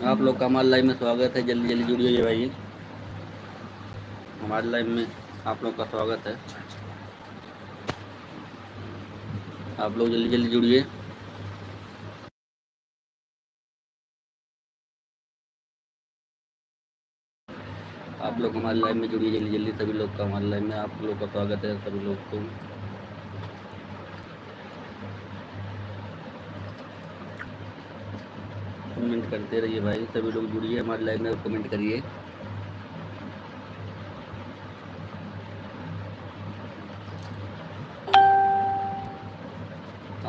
आप लोग का हमारे लाइव में स्वागत है। जल्दी जल्दी जुड़िए भाई, हमारे लाइव में आप लोग का स्वागत है। आप लोग जल्दी जल्दी जुड़िए। आप लोग हमारे लाइव में जुड़िए जल्दी जल्दी। सभी लोग का हमारे लाइव में आप लोग का स्वागत है। सभी लोग को कमेंट करते रहिए भाई। सभी लोग जुड़िए हमारे लाइव में और कमेंट करिए।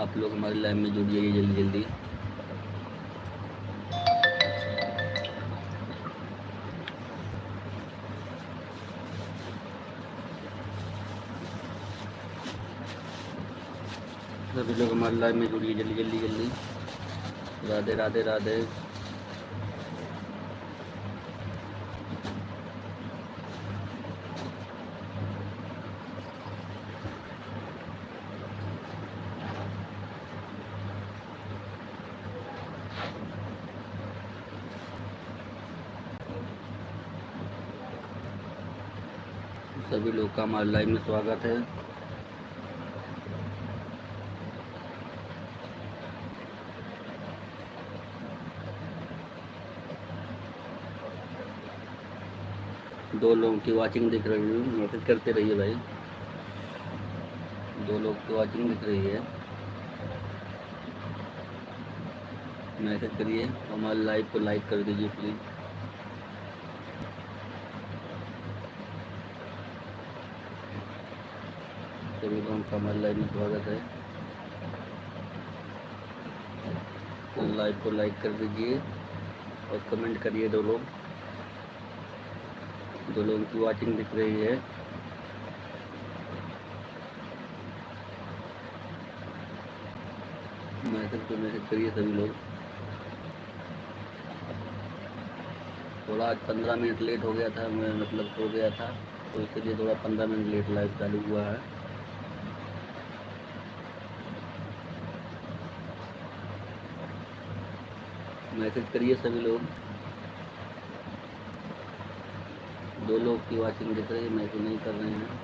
आप लोग हमारे लाइव में जुड़िए जल्दी जल्दी। सभी लोग हमारे लाइव में जुड़िए जल्दी जल्दी जल्दी। राधे राधे राधे। सभी लोग का हमारे लाइव में स्वागत है। दो लोगों की वाचिंग दिख रही है, मैसेज करते रहिए भाई। दो लोग की वाचिंग दिख रही है, मैसेज करिए। हमारे लाइव को लाइक कर दीजिए प्लीज़। सभी लोगों का हमारे लाइव में स्वागत है। लाइव को लाइक कर दीजिए और कमेंट करिए। दो लोगों की वाचिंग दिख रही है। मैसेज करिए सभी लोग। थोड़ा आज 15 मिनट लेट हो गया था, मैं मतलब सो गया था, तो इसलिए थोड़ा 15 मिनट लेट लाइव चालू हुआ है। मैसेज करिए सभी लोग। दो लोग की वाचिंग दिख रही है, मैसेज नहीं कर रहे हैं।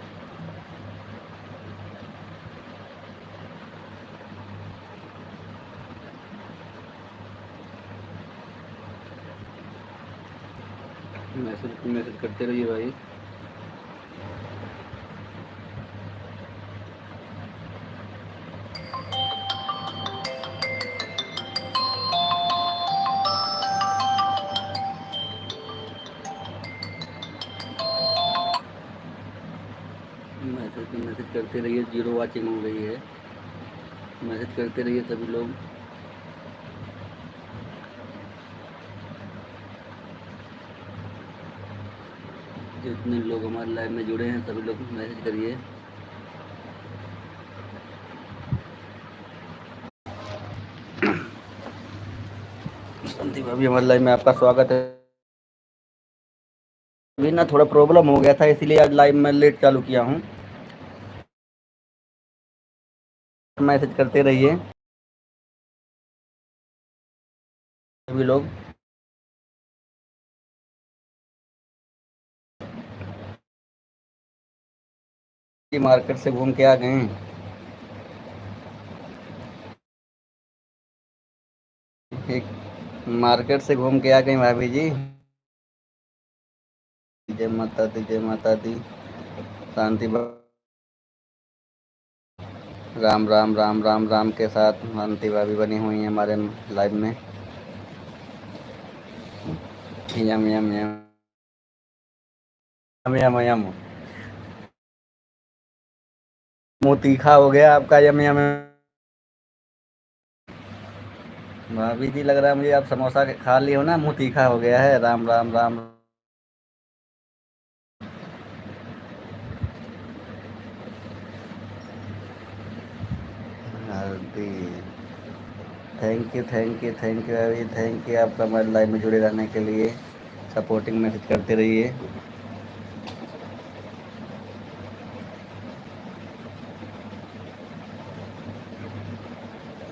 मैसेज करते रहिए भाई। मैसेज करते रहिए। 0 वाचिंग हो गई है। मैसेज करते रहिए सभी लोग। जितने लोग हमारे लाइव में जुड़े हैं सभी लोग मैसेज करिए। संदीप भाभी हमारे लाइव में आपका स्वागत है। अभी ना थोड़ा प्रॉब्लम हो गया था, इसीलिए आज लाइव में लेट चालू किया हूँ। मैसेज करते रहिए सभी लोग। मार्केट से घूम के आ गए हैं। एक मार्केट से घूम के आ गए भाभी जी। जय माता दी, जय माता दी। शांति राम राम राम राम राम के साथ शांति भाभी बनी हुई है हमारे लाइव में। यम यम यम यम यम यम। मुँह तीखा हो गया आपका। यम यम। भाभी जी लग रहा है मुझे आप समोसा खा लिए हो ना, मुँह तीखा हो गया है। राम राम राम। हल्दी। Thank you thank you thank you भाभी, थैंक यू आपका हमारे लाइव में जुड़े रहने के लिए। सपोर्टिंग मैसेज करते रहिए।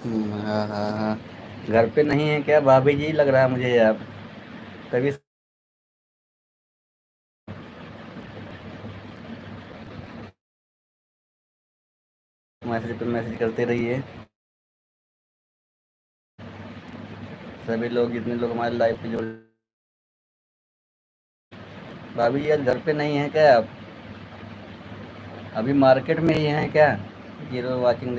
हाँ हाँ हाँ। घर पे नहीं है क्या भाभी जी? लग रहा है मुझे आप। कभी मैसेज पे मैसेज करते रहिए। सभी लोग जितने लोग हमारे लाइव पे जुड़। भाभी जी आज घर पे नहीं है क्या आप? अभी मार्केट में ही हैं क्या? Zero watching.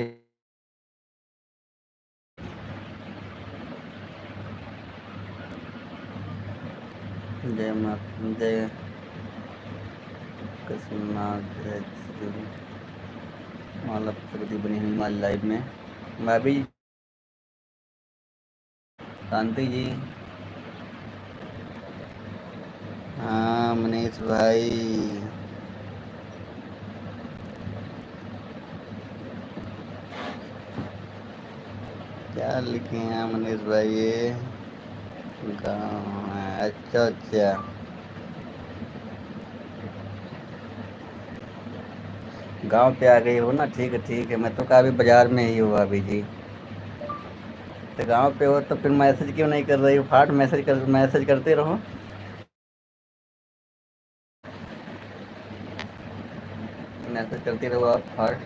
जय माता जय कृष्णनाथ जय श्री माला प्रगति बनी हुई हमारी लाइव में। भाभी शांति जी। हाँ मनीष भाई। क्या लिखे हैं मनीष भाई ये? गाँव है, अच्छा अच्छा। गांव पे आ गई हो ना, ठीक है ठीक है। मैं तो काफ़ी बाजार में ही हूँ भाभी जी। तो गांव पे हो तो फिर मैसेज क्यों नहीं कर रही हो? फाट मैसेज करते रहो। मैसेज करती रहो आप फाट।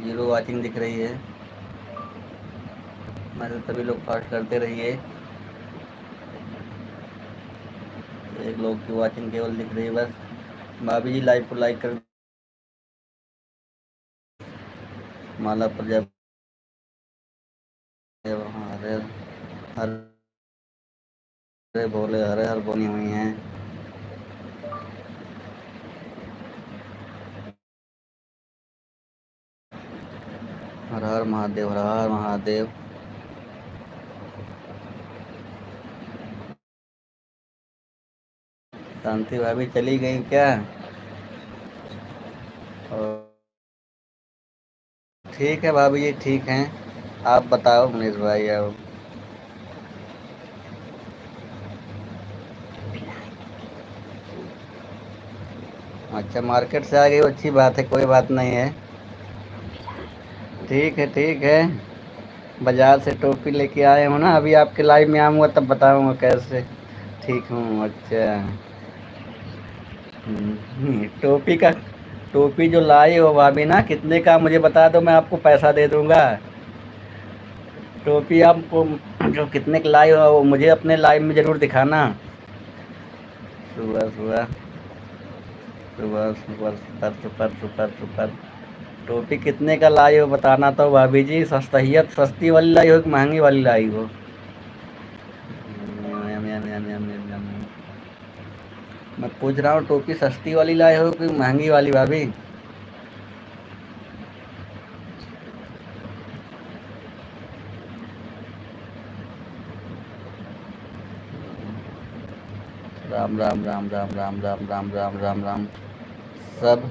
जीरो वाचिंग दिख रही है। मैसेज सभी लोग फाट करते रहिए। एक लोग की वाचिंग केवल दिख रही है बस। भाभी जी लाइव को लाइक कर। माला प्रजापति हरे हरे बोले हरे हर बनी हुई हैं। हर हर महादेव हर हर महादेव। शांति भाभी चली गई क्या? और ठीक है भाभी जी ठीक हैं। आप बताओ मनीष भाई अब। अच्छा मार्केट से आ गई हो, अच्छी बात है, कोई बात नहीं है। ठीक है ठीक है। बाजार से टोपी लेके आए हो ना, अभी आपके लाइव में आऊँगा तब बताऊँगा कैसे ठीक हूँ। अच्छा। टोपी का टोपी जो लाई हो भाभी ना, कितने का मुझे बता दो, मैं आपको पैसा दे दूंगा। टोपी आपको जो कितने की लाई हो वो मुझे अपने लाइव में ज़रूर दिखाना। सुबह सुबह सुबह super super super super super. टोपी कितने का लाई हो बताना तो भाभी जी। सस्तहियत सस्ती वाली लाई हो कि महंगी वाली लाई हो? मैं पूछ रहा हूँ टोपी सस्ती वाली लाई हो कि महंगी वाली भाभी? राम राम राम राम राम राम राम राम राम राम। सब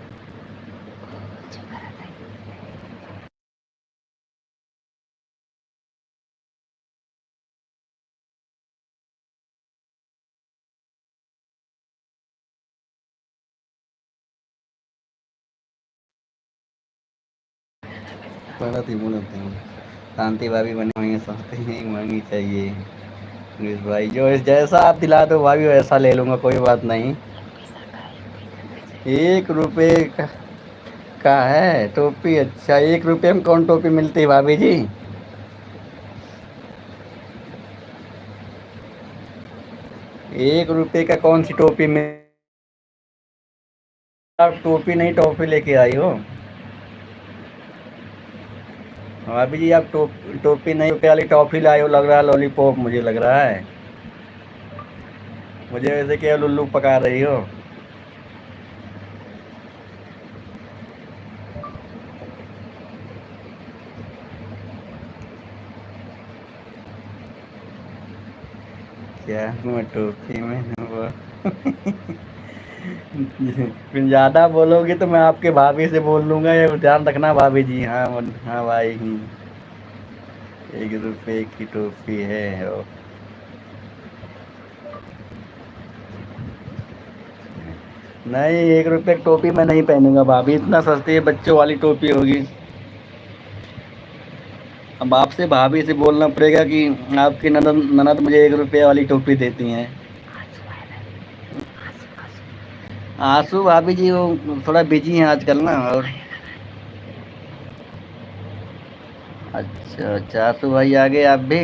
गलत ही बोलते हैं। शांति भाभी बनी हुई है, सस्ती नहीं महंगी चाहिए। प्लीज भाई जो जैसा आप दिला दो भाभी वैसा ले लूँगा, कोई बात नहीं। 1 रुपये का है टोपी? अच्छा 1 रुपये में कौन टोपी मिलती है भाभी जी? 1 रुपये का कौन सी टोपी मिल। आप टोपी नहीं टॉफी लेके आई हो। भाभी जी आप टोपी नहीं रुपये वाली टॉफी लाए हो, लग रहा है लॉलीपॉप मुझे लग रहा है। मुझे वैसे क्या लुल्लू पका रही हो? क्या मैं टोपी में हूँ वो? फिर ज़्यादा बोलोगे तो मैं आपके भाभी से बोल लूँगा, ये ध्यान रखना भाभी जी। हाँ हाँ भाई। 1 रुपये की टोपी है वो। नहीं 1 रुपये की टोपी मैं नहीं पहनूंगा भाभी, इतना सस्ती है, बच्चों वाली टोपी होगी। अब आपसे भाभी से बोलना पड़ेगा कि आपकी ननद ननद मुझे 1 रुपये वाली टोपी देती हैं। आंसू भाभी जी वो थोड़ा बिजी हैं आजकल ना। और अच्छा अच्छा, आंसू भाई आ गए आप भी।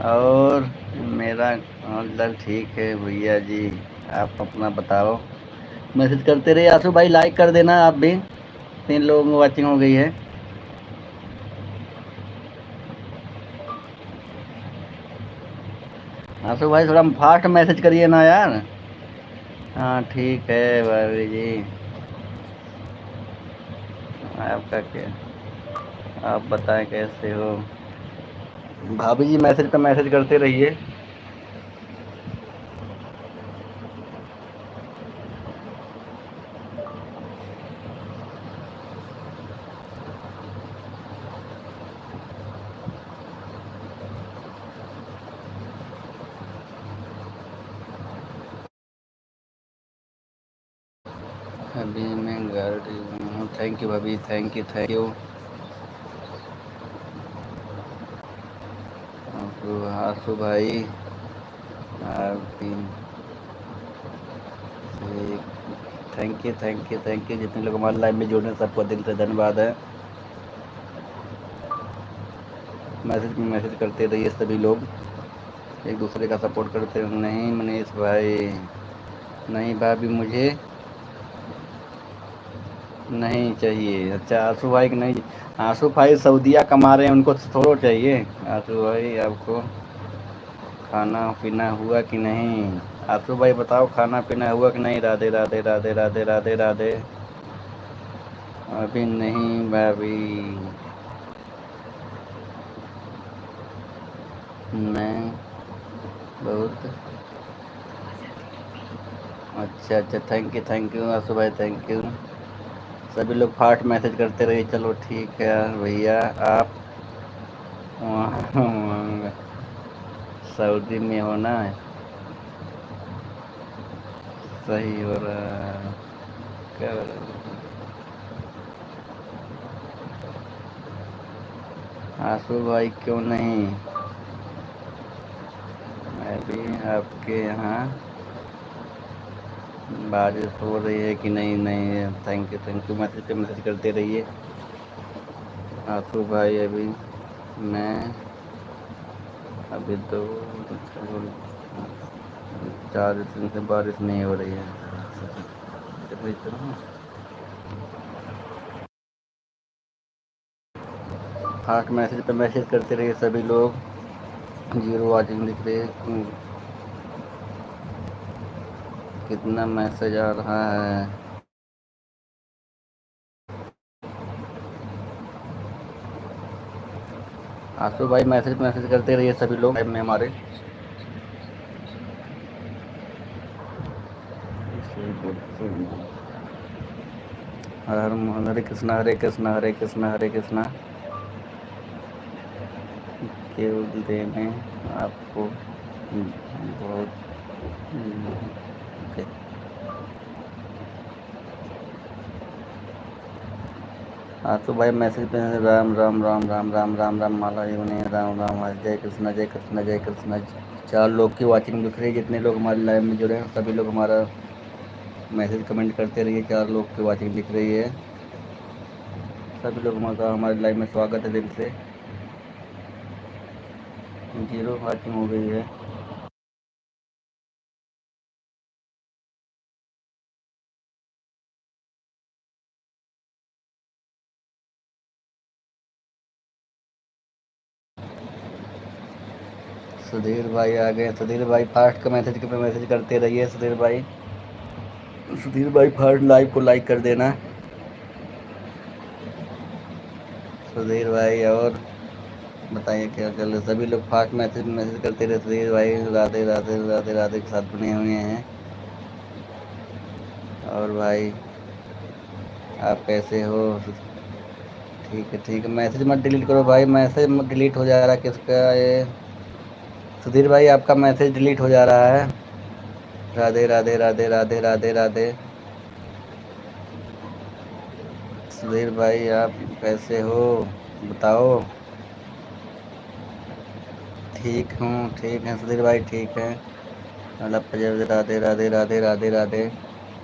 और मेरा हाल ठीक है भैया जी। आप अपना बताओ। मैसेज करते रहिए आंसू भाई, लाइक कर देना आप भी। 3 लोगों की वॉचिंग हो गई है। आंसू भाई थोड़ा फास्ट मैसेज करिए ना यार। हाँ ठीक है भाभी जी। आपका क्या, आप बताएं कैसे हो। भाभी जी मैसेज पे मैसेज करते रहिए। अभी मैं गाड़ी में हूँ। थैंक यू भाभी, थैंक यू थैंक यू। आंसू भाई आपकी thank you thank you thank you. जितने लोग हमारे लाइव में जुड़े हैं सबको दिल से धन्यवाद है। मैसेज में मैसेज करते रहिए सभी लोग, एक दूसरे का सपोर्ट करते रहिए। नहीं मनीष भाई, नहीं भाभी मुझे नहीं चाहिए। अच्छा आंसू भाई की नहीं। आंसू भाई सऊदीया कमा रहे हैं, उनको थोड़ा चाहिए। आंसू भाई आपको खाना पीना हुआ कि नहीं। आंसू भाई बताओ खाना पीना हुआ कि नहीं। राधे राधे राधे राधे राधे राधे। अभी नहीं भाभी, मैं बहुत अच्छा अच्छा। थैंक यू आंसू भाई, थैंक यू। सभी लोग फास्ट मैसेज करते रहिए। चलो ठीक है भैया। आप वहाँ सऊदी में होना है, सही हो रहा है। क्या आंसू भाई क्यों नहीं। मैं भी आपके यहाँ बारिश हो रही है कि नहीं। नहीं थैंक यू। मैसेज पे मैसेज करते रहिए आंसू भाई। अभी मैं अभी तो 4 दिन से बारिश नहीं हो रही है। फास्ट मैसेज पे मैसेज करते रहिए सभी लोग। 0 वॉचिंग दिख रही है। कितना मैसेज आ रहा है। आंसू भाई मैसेज मैसेज करते रहिए सभी लोग लाइव में हमारे। हरे कृष्णा हरे कृष्णा हरे कृष्णा हरे कृष्णा। केवल देने आपको बहुत आंसू भाई मैसेज पे राम राम राम राम राम राम राम माला जी उन्हें राम राम जय कृष्णा जय कृष्णा जय कृष्णा। 4 लोग की वॉचिंग दिख रही है। जितने लोग हमारे लाइव में जुड़े हैं सभी लोग हमारा मैसेज कमेंट करते रहिए। 4 लोग की वॉचिंग दिख रही है। सभी लोग हमारे लाइव में स्वागत है दिल से। 0 वॉचिंग हो गई है। सुधीर भाई आ गए। सुधीर भाई फास्ट का मैसेज पे मैसेज करते रहिए। सुधीर भाई, सुधीर भाई फास्ट लाइव को लाइक कर देना। सुधीर भाई और बताइए क्या चल रहा है। सभी लोग फास्ट मैसेज मैसेज करते रहे। सुधीर भाई राधे राधे राधे राधे के साथ बने हुए हैं। और भाई आप कैसे हो। ठीक है मैसेज मत डिलीट करो भाई। मैसेज मत डिलीट हो जा रहा है किसका ये। सुधीर भाई आपका मैसेज डिलीट हो जा रहा है। राधे राधे राधे राधे राधे राधे। सुधीर भाई आप कैसे हो बताओ। ठीक हूँ, ठीक है सुधीर भाई, ठीक है। मतलब राधे राधे राधे राधे राधे।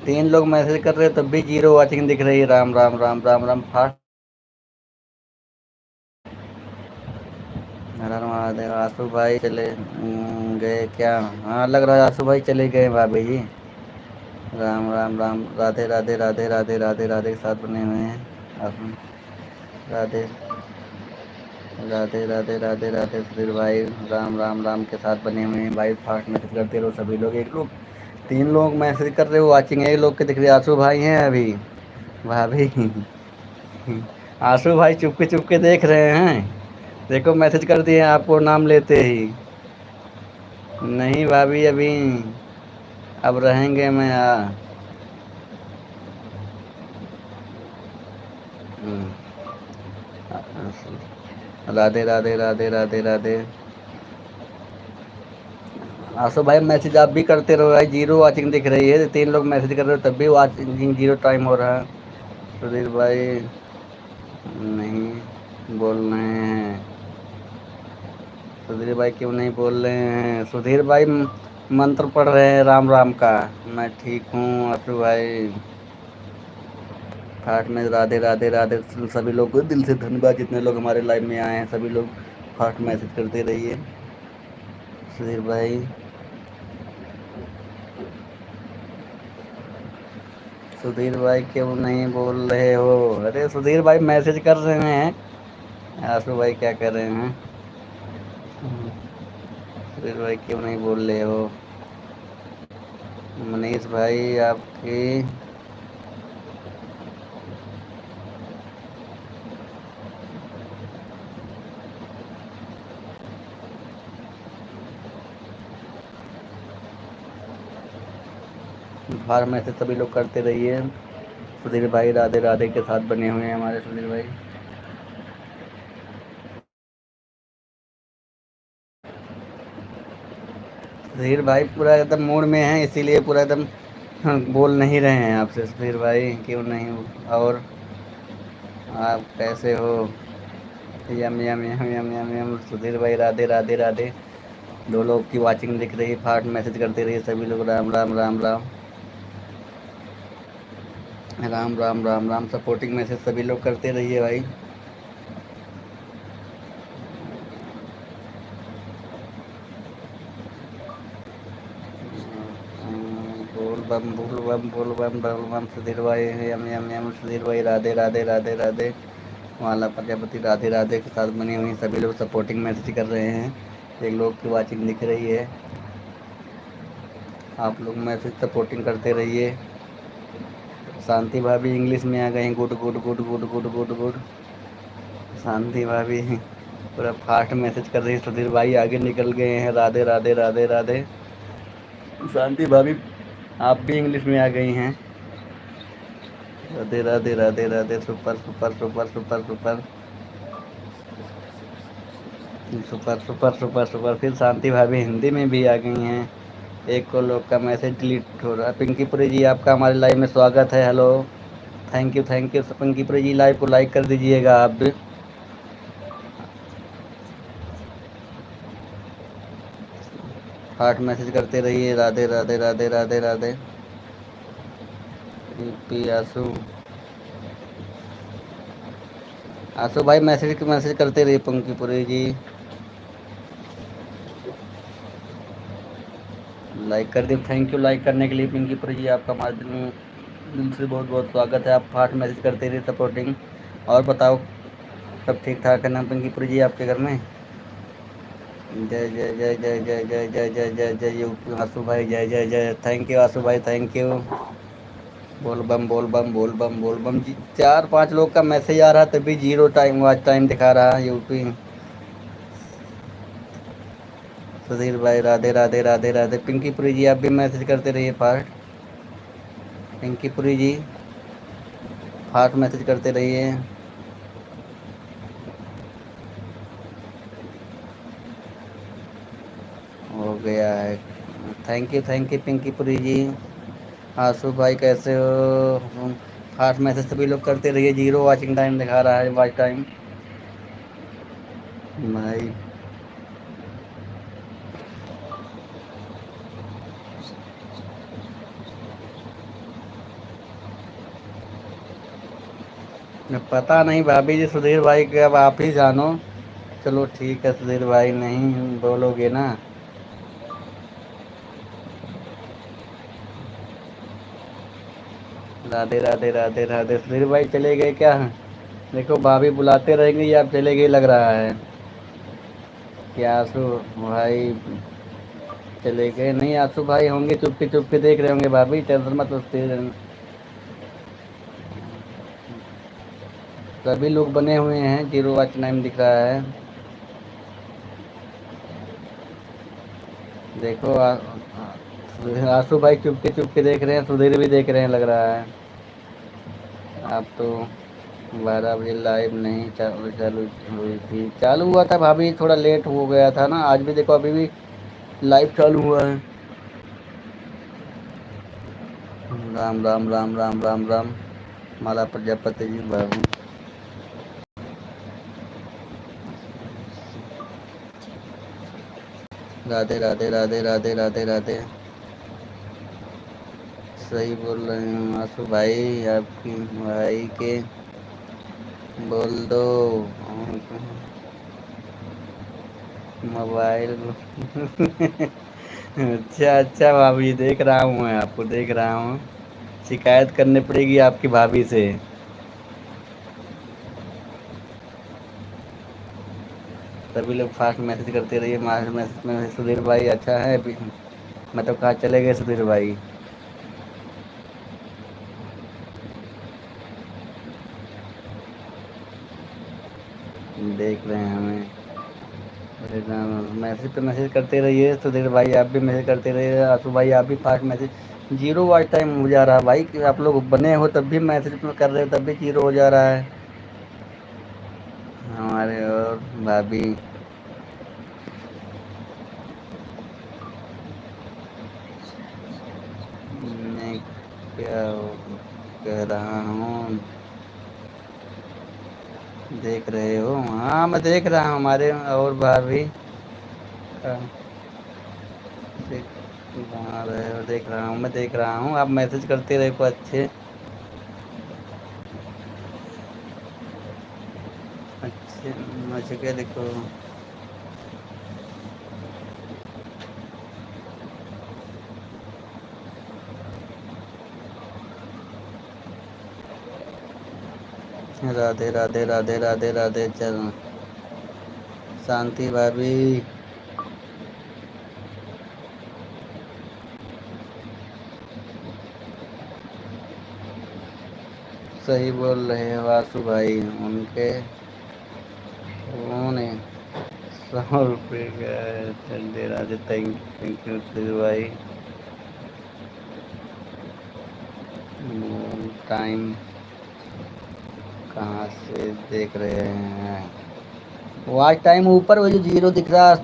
3 लोग मैसेज कर रहे हैं तब भी जीरो वॉचिंग दिख रही है। राम राम राम राम राम फास्ट। हर हर महादेव। आंसू भाई चले गए क्या? हाँ लग रहा है आंसू भाई चले गए भाभी जी। राम राम राम राधे राधे राधे राधे राधे राधे के साथ बने हुए हैं आप। राधे राधे राधे राधे राधे सुधीर भाई। राम राम राम के साथ बने हुए हैं भाई। फास्ट मैसेज करते रहो सभी लोग। एक लोग 3 लोग मैसेज कर रहे हो वाचिंग, एक लोग के दिख रही है। आंसू भाई हैं अभी भाभी। आंसू भाई चुपके चुपके देख रहे हैं। देखो मैसेज कर दिए आपको नाम लेते ही। नहीं भाभी अभी अब रहेंगे मैं हम्म, राधे राधे राधे राधे राधे। आंसू भाई मैसेज आप भी करते रहो भाई। जीरो वाचिंग दिख रही है। 3 लोग मैसेज कर रहे हो तब भी वाचिंग जीरो टाइम हो रहा है। सुधीर भाई नहीं बोल रहे हैं। सुधीर भाई क्यों नहीं बोल रहे हैं? सुधीर भाई मंत्र पढ़ रहे हैं राम राम का। मैं ठीक हूँ आंसू भाई। फास्ट में राधे राधे राधे सभी लोग को दिल से धन्यवाद। जितने लोग हमारे लाइव में आए हैं सभी लोग फास्ट मैसेज करते रहिए। सुधीर भाई सुधीर भाई क्यों नहीं बोल रहे हो? अरे सुधीर भाई मैसेज कर रहे हैं। आंसू भाई क्या कर रहे हैं? सुधीर भाई क्यों नहीं बोल रहे हो? मनीष भाई आपकी बाहर में से सभी लोग करते रहिए। सुधीर भाई राधे राधे के साथ बने हुए हैं हमारे सुधीर भाई। सुधीर भाई पूरा एकदम मूड में है इसीलिए पूरा एकदम बोल नहीं रहे हैं आपसे। सुधीर भाई क्यों नहीं? और आप कैसे हो? यम यम यम यम यम यम। सुधीर भाई राधे राधे राधे। 2 लोग की वाचिंग दिख रही है। फास्ट मैसेज करते रहिए सभी लोग। राम राम राम राम राम राम राम राम। सपोर्टिंग मैसेज सभी लोग करते रहिए भाई। बोल बम बोल बम बोल बम बोल बम। सुधीर भाई यम यम यम। सुधीर भाई राधे राधे राधे राधे। माला प्रजापति राधे राधे के साथ बनी हुई सभी लोग सपोर्टिंग मैसेज कर रहे हैं। 1 लोग की वाचिंग दिख रही है। आप लोग मैसेज सपोर्टिंग करते रहिए। शांति भाभी इंग्लिश में आ गई। Good good good good good good good. Shanti भाभी पूरा फास्ट मैसेज कर रही है। सुधीर भाई आगे निकल गए हैं। राधे राधे राधे राधे। शांति भाभी आप भी इंग्लिश में आ गई हैं। Radhe Radhe Radhe Radhe. Super super super super super super super super super. फिर शांति भाभी हिंदी में भी आ गई हैं। 1 को लोग का मैसेज डिलीट हो रहा है। पिंकीपुरी जी आपका हमारे लाइव में स्वागत है। Hello thank you Pinkypuri ji. Live को लाइक कर दीजिएगा आप भी। हार्ट मैसेज करते रहिए। राधे राधे राधे राधे राधे। पी आंसू आंसू भाई मैसेज करते रहिए पिंकीपुरी जी। लाइक कर दिए। थैंक यू लाइक करने के लिए पिंकीपुरी जी। आपका हमारे दिल से बहुत बहुत स्वागत है। आप फास्ट मैसेज करते रहिए सपोर्टिंग। और बताओ सब ठीक ठाक है ना पिंकीपुरी जी आपके घर में? जय जय जय जय जय जय जय जय जय जय यूपी आंसू भाई। जय जय जय। थैंक यू आंसू भाई थैंक यू। बोल बम बोल बम बोल बम बोल बम जी। 4-5 लोग का मैसेज आ रहा तभी जीरो टाइम वॉच टाइम दिखा रहा है यूपी। सुधीर भाई राधे राधे राधे राधे। पिंकीपुरी जी आप भी मैसेज करते रहिए फास्ट। पिंकीपुरी जी फास्ट मैसेज करते रहिए। हो गया है। थैंक यू पिंकीपुरी जी। आंसू भाई कैसे हो? फास्ट मैसेज सभी लोग करते रहिए। 0 वॉचिंग टाइम दिखा रहा है, वॉच टाइम भाई। पता नहीं भाभी जी, सुधीर भाई के अब आप ही जानो। चलो ठीक है सुधीर भाई, नहीं बोलोगे ना। राधे राधे राधे राधे। सुधीर भाई चले गए क्या? देखो भाभी बुलाते रहेंगे या आप चले गए लग रहा है। क्या आंसू भाई चले गए? नहीं, आंसू भाई होंगे, चुपके चुपके देख रहे होंगे भाभी, टेंशन मत लेते। सभी लोग बने हुए हैं, 0 वॉच टाइम दिख रहा है। देखो आंसू भाई चुपके चुपके देख रहे हैं, सुधीर भी देख रहे हैं लग रहा है। आप तो 12 बजे लाइव नहीं चालू चालू हुई थी। चालू हुआ था भाभी, थोड़ा लेट हो गया था ना। आज भी देखो अभी भी लाइव चालू हुआ है। राम राम राम राम राम राम। माला प्रजापति जी बाबू। राधे राधे राधे राधे राधे राधे। सही बोल रहे हैं आंसू भाई, आपकी भाई के बोल दो मोबाइल। अच्छा अच्छा भाभी, देख रहा हूँ, मैं आपको देख रहा हूँ। शिकायत करनी पड़ेगी आपकी भाभी से। सभी लोग फास्ट मैसेज करते रहिए। मैसेज में सुधीर भाई अच्छा है अभी। मतलब कहाँ चले गए सुधीर भाई? देख रहे हैं हमें। अरे मैसेज पे मैसेज करते रहिए सुधीर भाई, आप भी मैसेज करते रहिए। आंसू भाई आप भी फास्ट मैसेज। 0 वॉच टाइम हो जा रहा है भाई, कि आप लोग बने हो तब भी मैसेज कर रहे हो, तब भी 0 हो जा रहा है हमारे। और भाभी मैं क्या कह रहा हूँ, देख रहे हो? हाँ मैं देख रहा हूँ हमारे। और भाभी देख कहाँ रहे हो? देख रहा हूँ, मैं देख रहा हूँ, आप मैसेज करते रहे को अच्छे। अच्छे मुझे क्या देखो। राधे राधे राधे राधे राधे। चल शांति भाभी। सही बोल रहे हो आंसू भाई, उनके उन्होंने 100 रुपये का। चल दे राधे, थैंक यू सुधीर भाई। टाइम कहाँ से देख रहे हैं? वॉच टाइम ऊपर वो जो 0 दिख रहा है,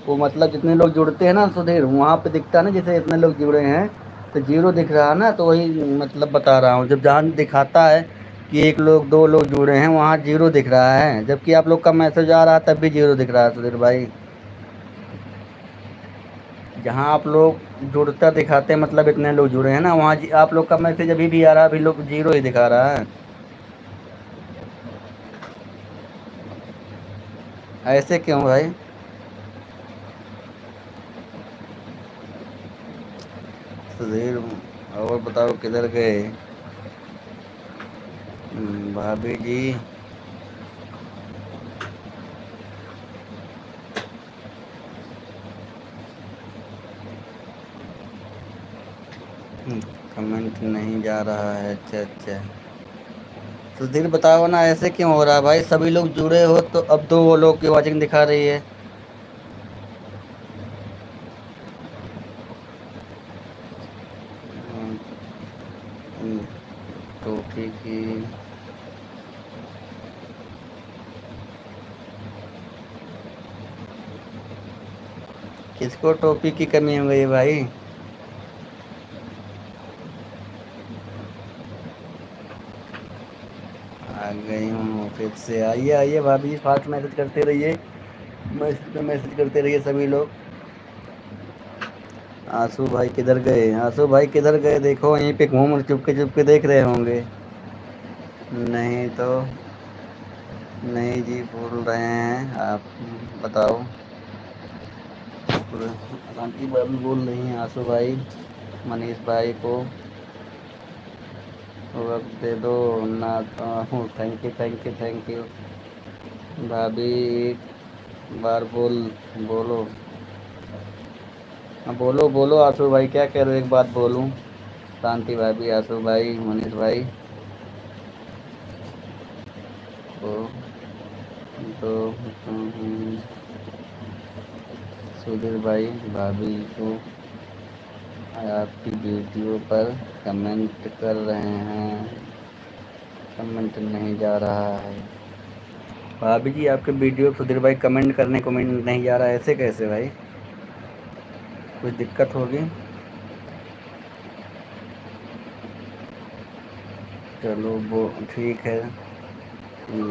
वो मतलब जितने लोग जुड़ते हैं ना सुधीर, वहाँ पे दिखता है ना, जैसे इतने लोग जुड़े हैं तो 0 दिख रहा है ना, तो वही मतलब बता रहा हूँ। जब जहाँ दिखाता है कि 1 लोग 2 लोग जुड़े हैं, वहाँ 0 दिख रहा है, जबकि आप लोग का मैसेज आ रहा है तब भी 0 दिख रहा है सुधीर भाई। जहाँ आप लोग जुड़ता दिखाते हैं, मतलब इतने लोग जुड़े हैं ना, वहाँ आप लोग का मैसेज अभी भी आ रहा है, अभी लोग 0 ही दिखा रहा है। ऐसे क्यों भाई? सुधीर और बताओ किधर गए? भाभी जी कमेंट नहीं जा रहा है। अच्छा अच्छा। सुधीर बताओ ना, ऐसे क्यों हो रहा है भाई? सभी लोग जुड़े हो तो अब 2 लोग की वॉचिंग दिखा रही है। हम्म, हम्म, तो ठीक ही। किसको टोपी की कमी हो गई भाई? फिर से आइए आइए भाभी जी, फास्ट मैसेज करते रहिए, मैसेज पे मैसेज करते रहिए सभी लोग। आंसू भाई किधर गए, आंसू भाई किधर गए, देखो वहीं पे घूम चुपके चुपके देख रहे होंगे। नहीं तो, नहीं जी बोल रहे हैं आप, बताओ। आंटी भाभी बोल रही हैं आंसू भाई मनीष भाई को वक्त दे दो ना। Thank you thank you thank you भाभी, एक बार बोलो। हाँ बोलो बोलो आंसू भाई, क्या कह रहे हो, एक बात बोलूं। शांति भाभी, आंसू भाई, मनीष भाई को तो सुधीर भाई भाभी को आपकी वीडियो पर कमेंट कर रहे हैं, कमेंट नहीं जा रहा है। भाभी जी आपके वीडियो सुधीर भाई कमेंट नहीं जा रहा है, ऐसे कैसे भाई, कुछ दिक्कत होगी। चलो वो ठीक है,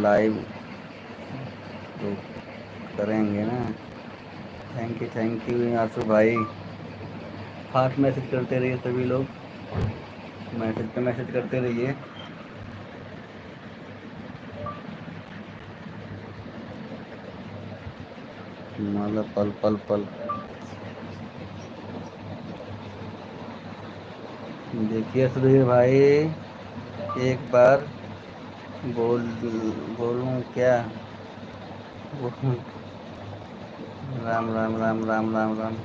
लाइव तो करेंगे ना। थैंक यू आंसू भाई, फास्ट मैसेज करते रहिए सभी लोग, मैसेज पे मैसेज करते रहिए। मतलब पल पल पल, देखिए सुधीर भाई, एक बार बोल बोलूं क्या, बोलूं? राम राम राम राम राम राम।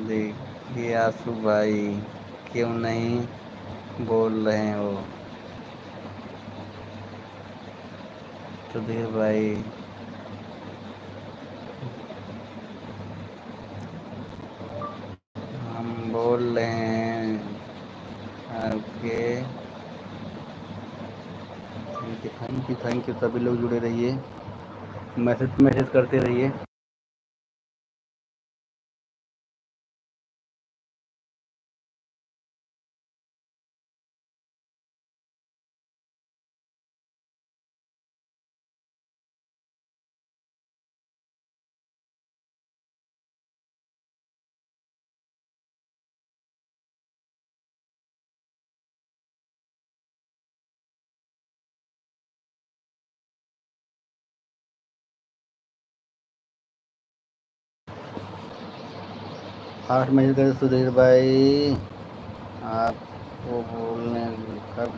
देखिए आंसू भाई, क्यों नहीं बोल रहे हो सुधीर भाई। हम बोल रहे हैं आपके, थैंक यू सभी लोग जुड़े रहिए, मैसेज मैसेज करते रहिए। फास्ट मैसेज करें सुधीर भाई, आपको बोलने कब,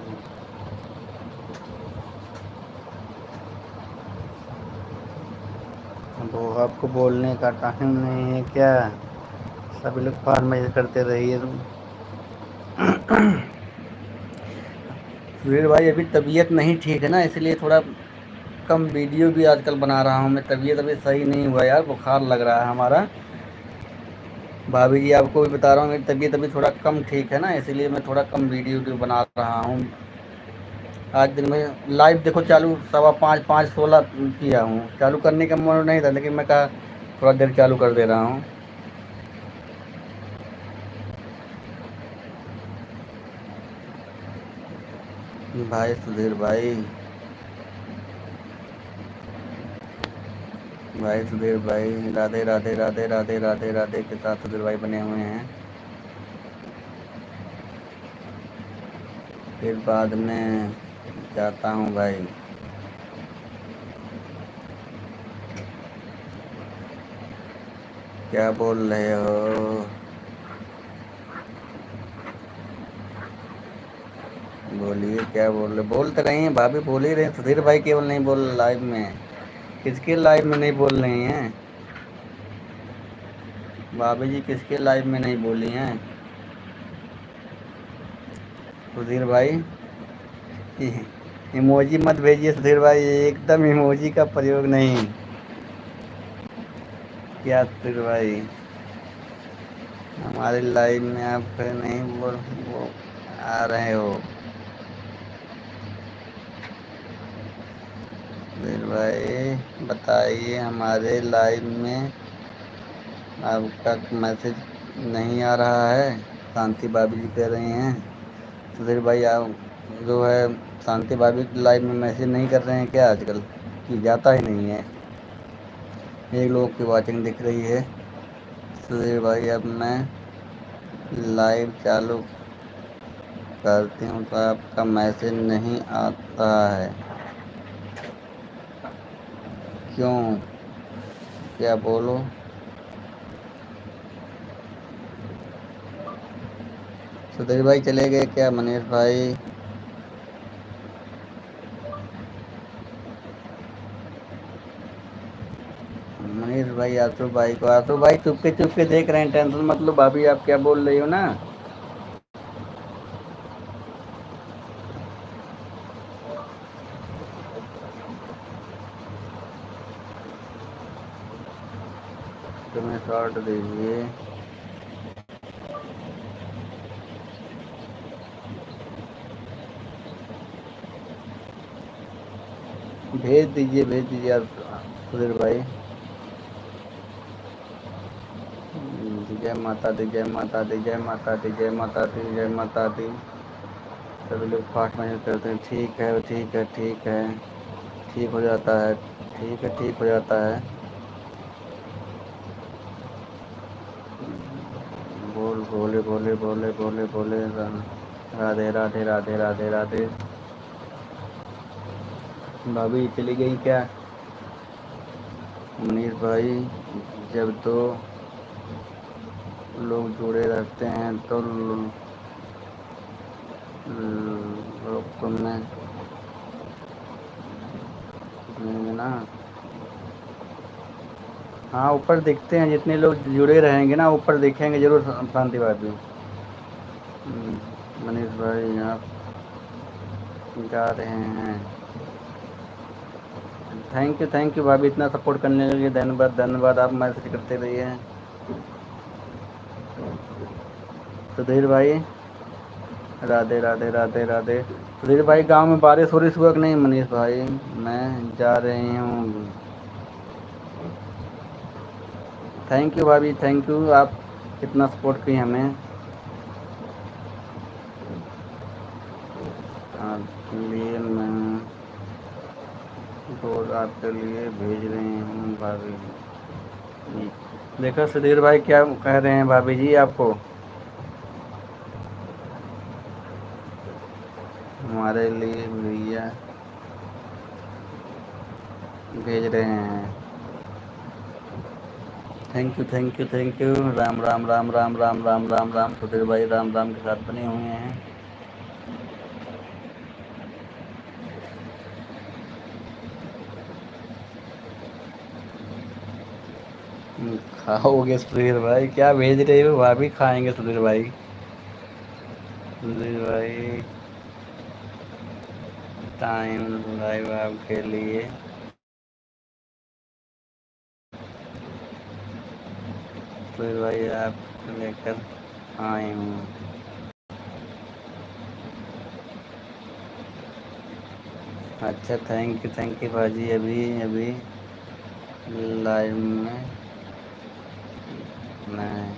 वो आपको बोलने का टाइम नहीं है क्या, सभी लोग फास्ट मैसेज करते रहिए। सुधीर भाई अभी तबीयत नहीं ठीक है ना, इसलिए थोड़ा कम वीडियो भी आजकल बना रहा हूँ मैं, तबीयत अभी सही नहीं हुआ यार, बुखार लग रहा है हमारा। भाभी जी आपको भी बता रहा हूँ, मेरी तबीयत अभी थोड़ा कम ठीक है ना, इसीलिए मैं थोड़ा कम वीडियो बना रहा हूँ। आज दिन में लाइव देखो चालू 5:15 5:16 किया हूँ, चालू करने का मन नहीं था, लेकिन मैं कहा थोड़ा देर चालू कर दे रहा हूँ। भाई सुधीर भाई, भाई सुधीर भाई, राधे राधे राधे राधे राधे राधे के साथ सुधीर भाई बने हुए हैं, फिर बाद में जाता हूँ भाई। क्या बोल रहे हो, बोलिए क्या बोल रहे, बोल तो रही हैं भाभी, बोल ही रहे हैं, सुधीर भाई केवल नहीं बोल लाइव में, किसके लाइव में नहीं बोल रही हैं भाभी जी, किसके लाइव में नहीं बोली हैं सुधीर भाई। इमोजी मत भेजिए सुधीर भाई, एकदम इमोजी का प्रयोग नहीं। क्या सुधीर भाई, हमारे लाइव में आप फिर नहीं बोल वो आ रहे हो सुधीर भाई, बताइए हमारे लाइव में आपका मैसेज नहीं आ रहा है, शांति भाभी जी कह रही हैं। सुधीर भाई आप जो है शांति भाभी लाइव में मैसेज नहीं कर रहे हैं क्या आजकल, कि जाता ही नहीं है। एक लोगों की वाचिंग दिख रही है। सुधीर भाई अब मैं लाइव चालू करती हूँ तो आपका मैसेज नहीं आता है, क्यों, क्या बोलो। सुधीर भाई चले गए क्या, मनीष भाई। मनीष भाई आंसू भाई चुप के देख रहे हैं, टेंशन मत लो भाभी, आप क्या बोल रही हो ना। तुम्हें शॉर्ट दीजिए। भेज दीजिए आप सुधीर भाई। जय माता दी, जय माता दी, जय माता दी, जय माता दी, जय माता दी। सभी लोग फास्ट मैसेज करते हैं, ठीक है ठीक है ठीक है, ठीक हो जाता है, ठीक है ठीक हो जाता है। बोल बोले बोले बोले बोले बोले राधे राधे राधे राधे राधे। भाभी चली गई क्या। मनीष भाई जब तो लोग जुड़े रहते हैं तो लोग तुम्हें सुनेंगे ना। हाँ ऊपर दिखते हैं, जितने लोग जुड़े रहेंगे ना ऊपर दिखेंगे जरूर शांति भाभी। मनीष भाई आप जा रहे हैं। थैंक यू भाभी, इतना सपोर्ट करने के लिए धन्यवाद धन्यवाद, आप मैसेज करते रहिए। सुधीर भाई राधे राधे राधे राधे। सुधीर भाई गांव में बारिश वारिश हुआ कि नहीं। मनीष भाई मैं जा रही हूँ। थैंक यू भाभी, थैंक यू, आप कितना सपोर्ट की हमें। आपके लिए मैं रोज आपके लिए भेज रही हूँ भाभी जी। देखो सुधीर भाई क्या कह रहे हैं भाभी जी आपको, हमारे लिए भैया भेज रहे हैं। Thank you thank you thank you. Ram Ram Ram Ram Ram Ram Ram Ram. Sudhir भाई राम राम के साथ बने हुए हैं। खाओगे सुधीर भाई, क्या भेज रहे हो भाभी, खाएंगे सुधीर भाई। सुधीर भाई टाइम लाइव आपके लिए। सुधीर भाई आप लेकर आए हूँ। अच्छा थैंक यू भाजी। अभी अभी लाइव में मैं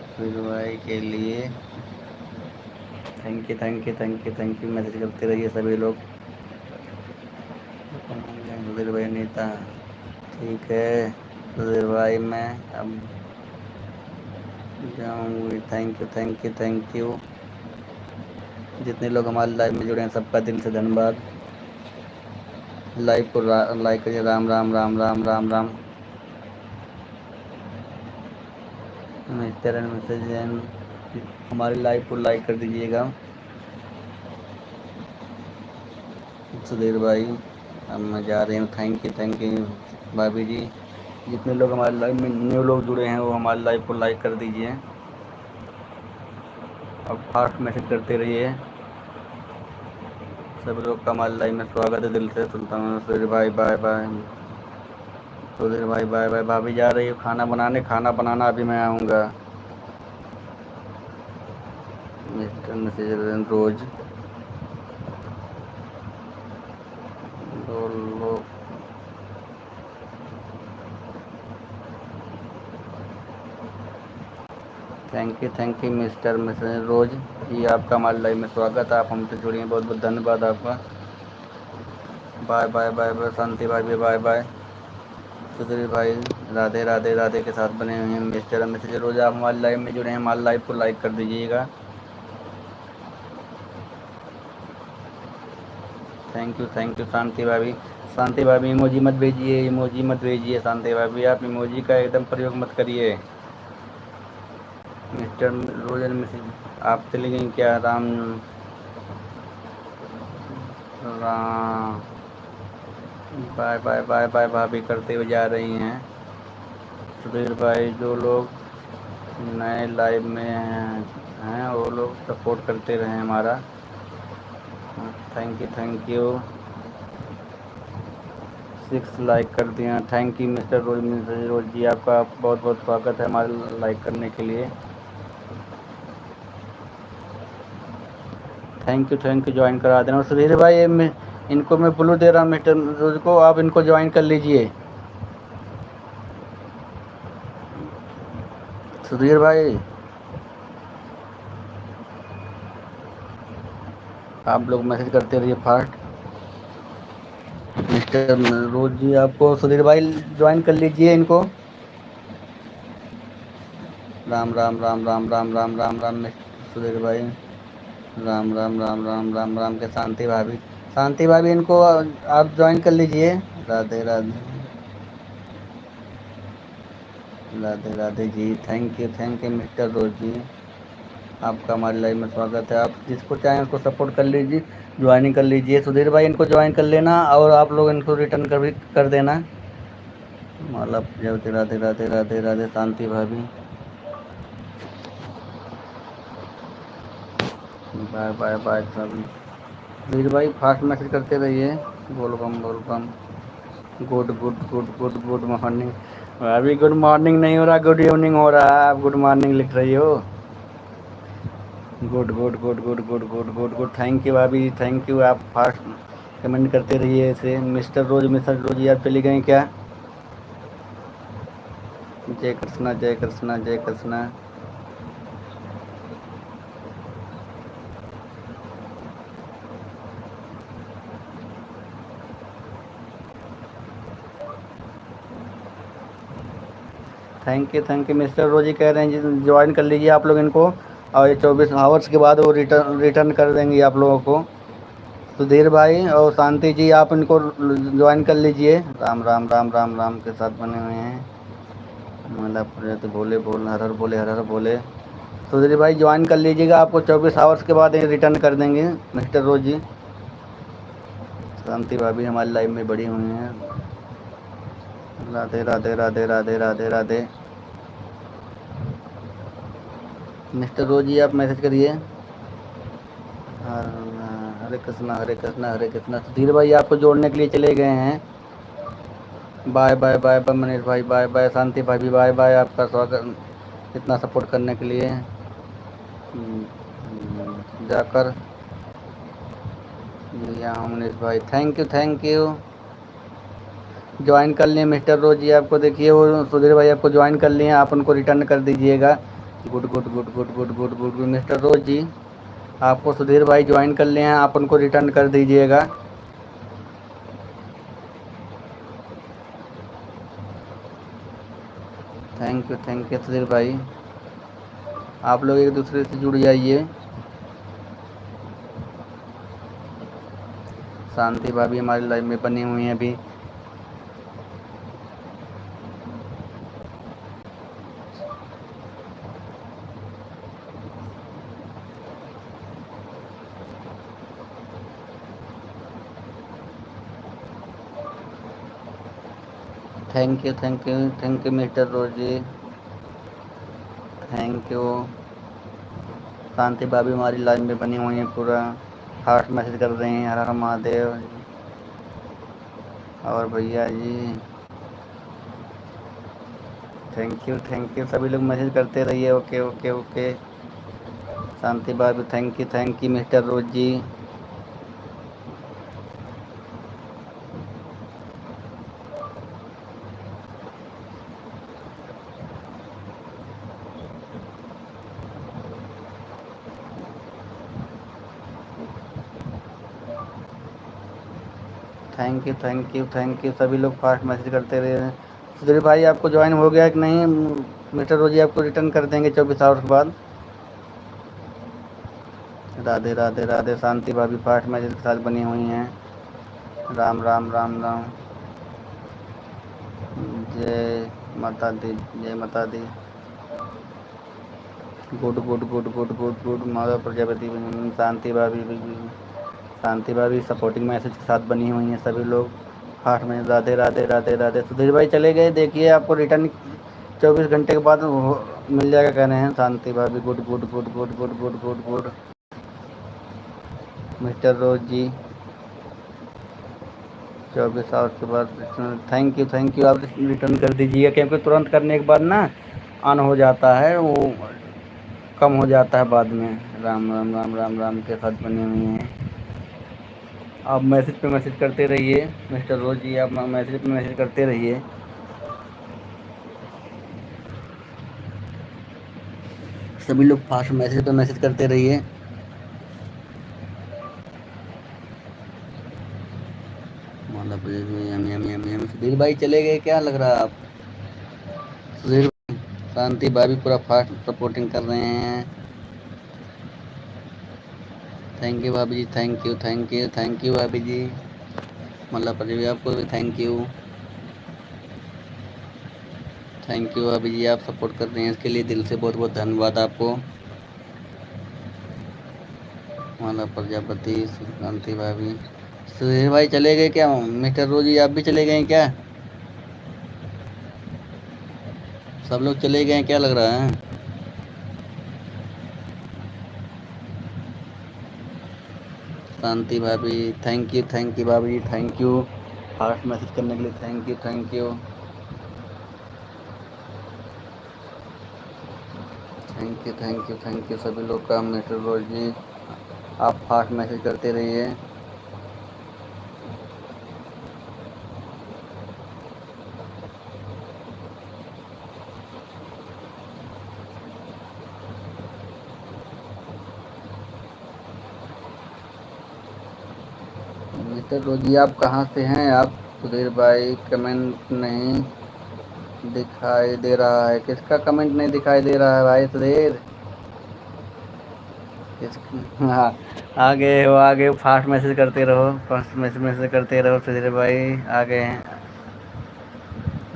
सुधीर भाई के लिए थैंक यू मैसेज करते रहिए सभी लोग। सुधीर भाई नीता ठीक है। सुधीर भाई मैं अब जाऊँगी। थैंक यू जितने लोग हमारे लाइव में जुड़े हैं सबका दिल से धन्यवाद। लाइव को लाइक करिए। Ram Ram Ram Ram Ram Ram. Mister and message हमारी लाइव को लाइक कर दीजिएगा। सुधीर भाई अब मैं जा रही हूँ। थैंक यू भाभी जी। जितने लोग हमारे लाइव में न्यू लोग जुड़े हैं वो हमारे लाइव को लाइक कर दीजिए और फास्ट मैसेज करते रहिए। सब लोग का हमारे लाइव में स्वागत है दिल से। सुल्तान सुधीर भाई बाय बाय। सुधीर भाई बाय बाय। भाभी जा रही हूँ खाना बनाने, खाना बनाना अभी मैं आऊँगा। मिस्टर मैसेज रोज दो लोग thank you mister mister Rose ji, आपका हमारे लाइव में स्वागत है। आप हमसे जुड़िए, बहुत बहुत धन्यवाद आपका। बाय बाय बाय बाय शांति भाई भी बाय बाय। सुधीर भाई राधे राधे राधे के साथ बने हुए हैं। मिस्टर मैसेज रोज आप हमारे लाइव में जुड़े हैं, हमारे लाइव को लाइक कर दीजिएगा। थैंक यू शांति भाभी इमोजी मत भेजिए, इमोजी मत भेजिए शांति भाभी, आप इमोजी का एकदम प्रयोग मत करिए। मिस्टर रोजन मैसेज आप चली गई क्या? Ram Ram bye bye bye bye भाभी करते हुए जा रही हैं। सुधीर भाई जो लोग नए लाइव में हैं वो लोग सपोर्ट करते रहें हमारा। थैंक यू 6 लाइक कर दिया। Thank you mister Rose ji, आपका बहुत बहुत स्वागत है हमारे लाइक करने के लिए। थैंक यू ज्वाइन करा देना। और सुधीर भाई इनको मैं ब्लू दे रहा हूँ मिस्टर रोज को, आप इनको ज्वाइन कर लीजिए। सुधीर भाई आप लोग मैसेज करते रहिए फास्ट। मिस्टर रोज जी आपको सुधीर भाई ज्वाइन कर लीजिए इनको। राम राम राम राम राम राम राम राम सुधीर भाई राम राम राम राम राम राम के शांति भाभी इनको आप ज्वाइन कर लीजिए। Radhe Radhe Radhe Radhe ji, thank you mister Rose ji, आपका हमारे लाइव में स्वागत है। आप जिसको चाहें उसको सपोर्ट कर लीजिए, ज्वाइनिंग कर लीजिए। सुधीर भाई इनको ज्वाइन कर लेना और आप लोग इनको रिटर्न कर देना। माला प्रजापति राधे राधे राधे राधे शांति भाभी बाय बाय बाय सभी। सुधीर भाई फास्ट मैसेज करते रहिए। बोलबम गुड मॉर्निंग। अभी गुड मॉर्निंग नहीं हो रहा, गुड इवनिंग हो रहा है। आप गुड मॉर्निंग लिख रही हो। गुड थैंक यू भाभी, थैंक यू। आप फास्ट कमेंट करते रहिए ऐसे। मिस्टर रोज आप चली गई क्या? जय कृष्णा जय कृष्णा जय कृष्णा। थैंक यू मिस्टर रोजी कह रहे हैं ज्वाइन कर लीजिए आप लोग इनको, और ये 24 आवर्स के बाद वो रिटर्न कर देंगे आप लोगों को। सुधीर भाई और शांति जी आप इनको ज्वाइन कर लीजिए। राम राम राम राम राम के साथ बने हुए हैं। माला तो बोले हर हर बोले। सुधीर भाई ज्वाइन कर लीजिएगा, आपको 24 आवर्स के बाद रिटर्न कर देंगे मिस्टर रोज जी। शांति भाभी हमारी लाइव में बड़ी हुई हैं। राधे राधे राधे राधे राधे राधे। मिस्टर रोज जी आप मैसेज करिए। हरे कृष्णा हरे कृष्णा हरे कृष्णा। सुधीर भाई आपको जोड़ने के लिए चले गए हैं। Bye bye bye bye Manish भाई बाय बाय। शांति भाई भी बाय बाय, आपका स्वागत इतना सपोर्ट करने के लिए। जाकर यहाँ मनीष भाई थैंक यू ज्वाइन कर लिए मिस्टर रोज जी। आपको देखिए वो सुधीर भाई आपको ज्वाइन कर लिए, आप उनको रिटर्न कर दीजिएगा। गुड मिस्टर रोज जी आपको सुधीर भाई ज्वाइन कर लिए हैं, आप उनको रिटर्न कर दीजिएगा। थैंक यू सुधीर भाई, आप लोग एक दूसरे से जुड़ जाइए। शांति भाभी हमारी लाइव में बनी हुई हैं अभी। Thank you mister Rose ji, thank you. Shanti भाभी हमारी लाइन में बनी हुई है, पूरा हार्ट मैसेज कर रहे हैं। हर हर महादेव। और भैया जी थैंक यू सभी लोग मैसेज करते रहिए। ओके। शांति भाभी thank you mister Rose ji. Thank you thank you thank you. सभी लोग फास्ट मैसेज करते रहे हैं। सुधीर भाई आपको ज्वाइन हो गया कि नहीं? मिस्टर रोजी आपको रिटर्न कर देंगे 24 आवर्स के बाद। राधे राधे राधे। शांति भाभी फास्ट मैसेज के साथ बनी हुई हैं। राम राम राम राम। जय माता दी, जय माता दी। Good good good good good good. Madhav Prajapati, Shanti भाभी भी, शांति भाभी सपोर्टिंग मैसेज के साथ बनी हुई हैं सभी लोग। फास्ट में राधे राधे राधे राधे। सुधीर भाई चले गए, देखिए आपको रिटर्न 24 घंटे के बाद मिल जाएगा कह रहे हैं। शांति भाभी good good good good good good good good. Mister Rose ji 24 hours के बाद थैंक यू। आप रिटर्न कर दीजिए, क्योंकि तुरंत करने के बाद ना ऑन हो जाता है, वो कम हो जाता है बाद में। राम राम राम राम राम के साथ बनी हुई हैं। आप मैसेज पे मैसेज करते रहिए मिस्टर रोज जी, आप मैसेज पे मैसेज करते रहिए। सभी लोग फास्ट मैसेज पे मैसेज करते रहिए। सुधीर भाई चले गए क्या, लग रहा है आप? सुधीर, शांति भाभी पूरा फास्ट सपोर्टिंग कर रहे हैं। थैंक यू भाभी जी, thank you thank you thank you भाभी जी। मतलब जी आपको भी थैंक यू थैंक यू भाभी जी, आप सपोर्ट कर रहे हैं, इसके लिए दिल से बहुत बहुत धन्यवाद आपको। माला प्रजापति, शांति भाभी। सुधीर भाई चले गए क्या? मिस्टर रोजी आप भी चले गए क्या? सब लोग चले गए क्या, लग रहा है? शांति भाभी थैंक यू भाभी जी, थैंक यू फास्ट मैसेज करने के लिए। Thank you thank you thank you thank you thank you सभी लोग का। मिस्टर रोज जी आप फास्ट मैसेज करते रहिए। मिस्टर रोजी आप कहाँ से हैं आप? सुधीर भाई कमेंट नहीं दिखाई दे रहा है। किसका कमेंट नहीं दिखाई दे रहा है भाई सुधीर? हाँ, आगे फास्ट मैसेज करते रहो, फास्ट मैसेज करते रहो। सुधीर भाई आ गए हैं।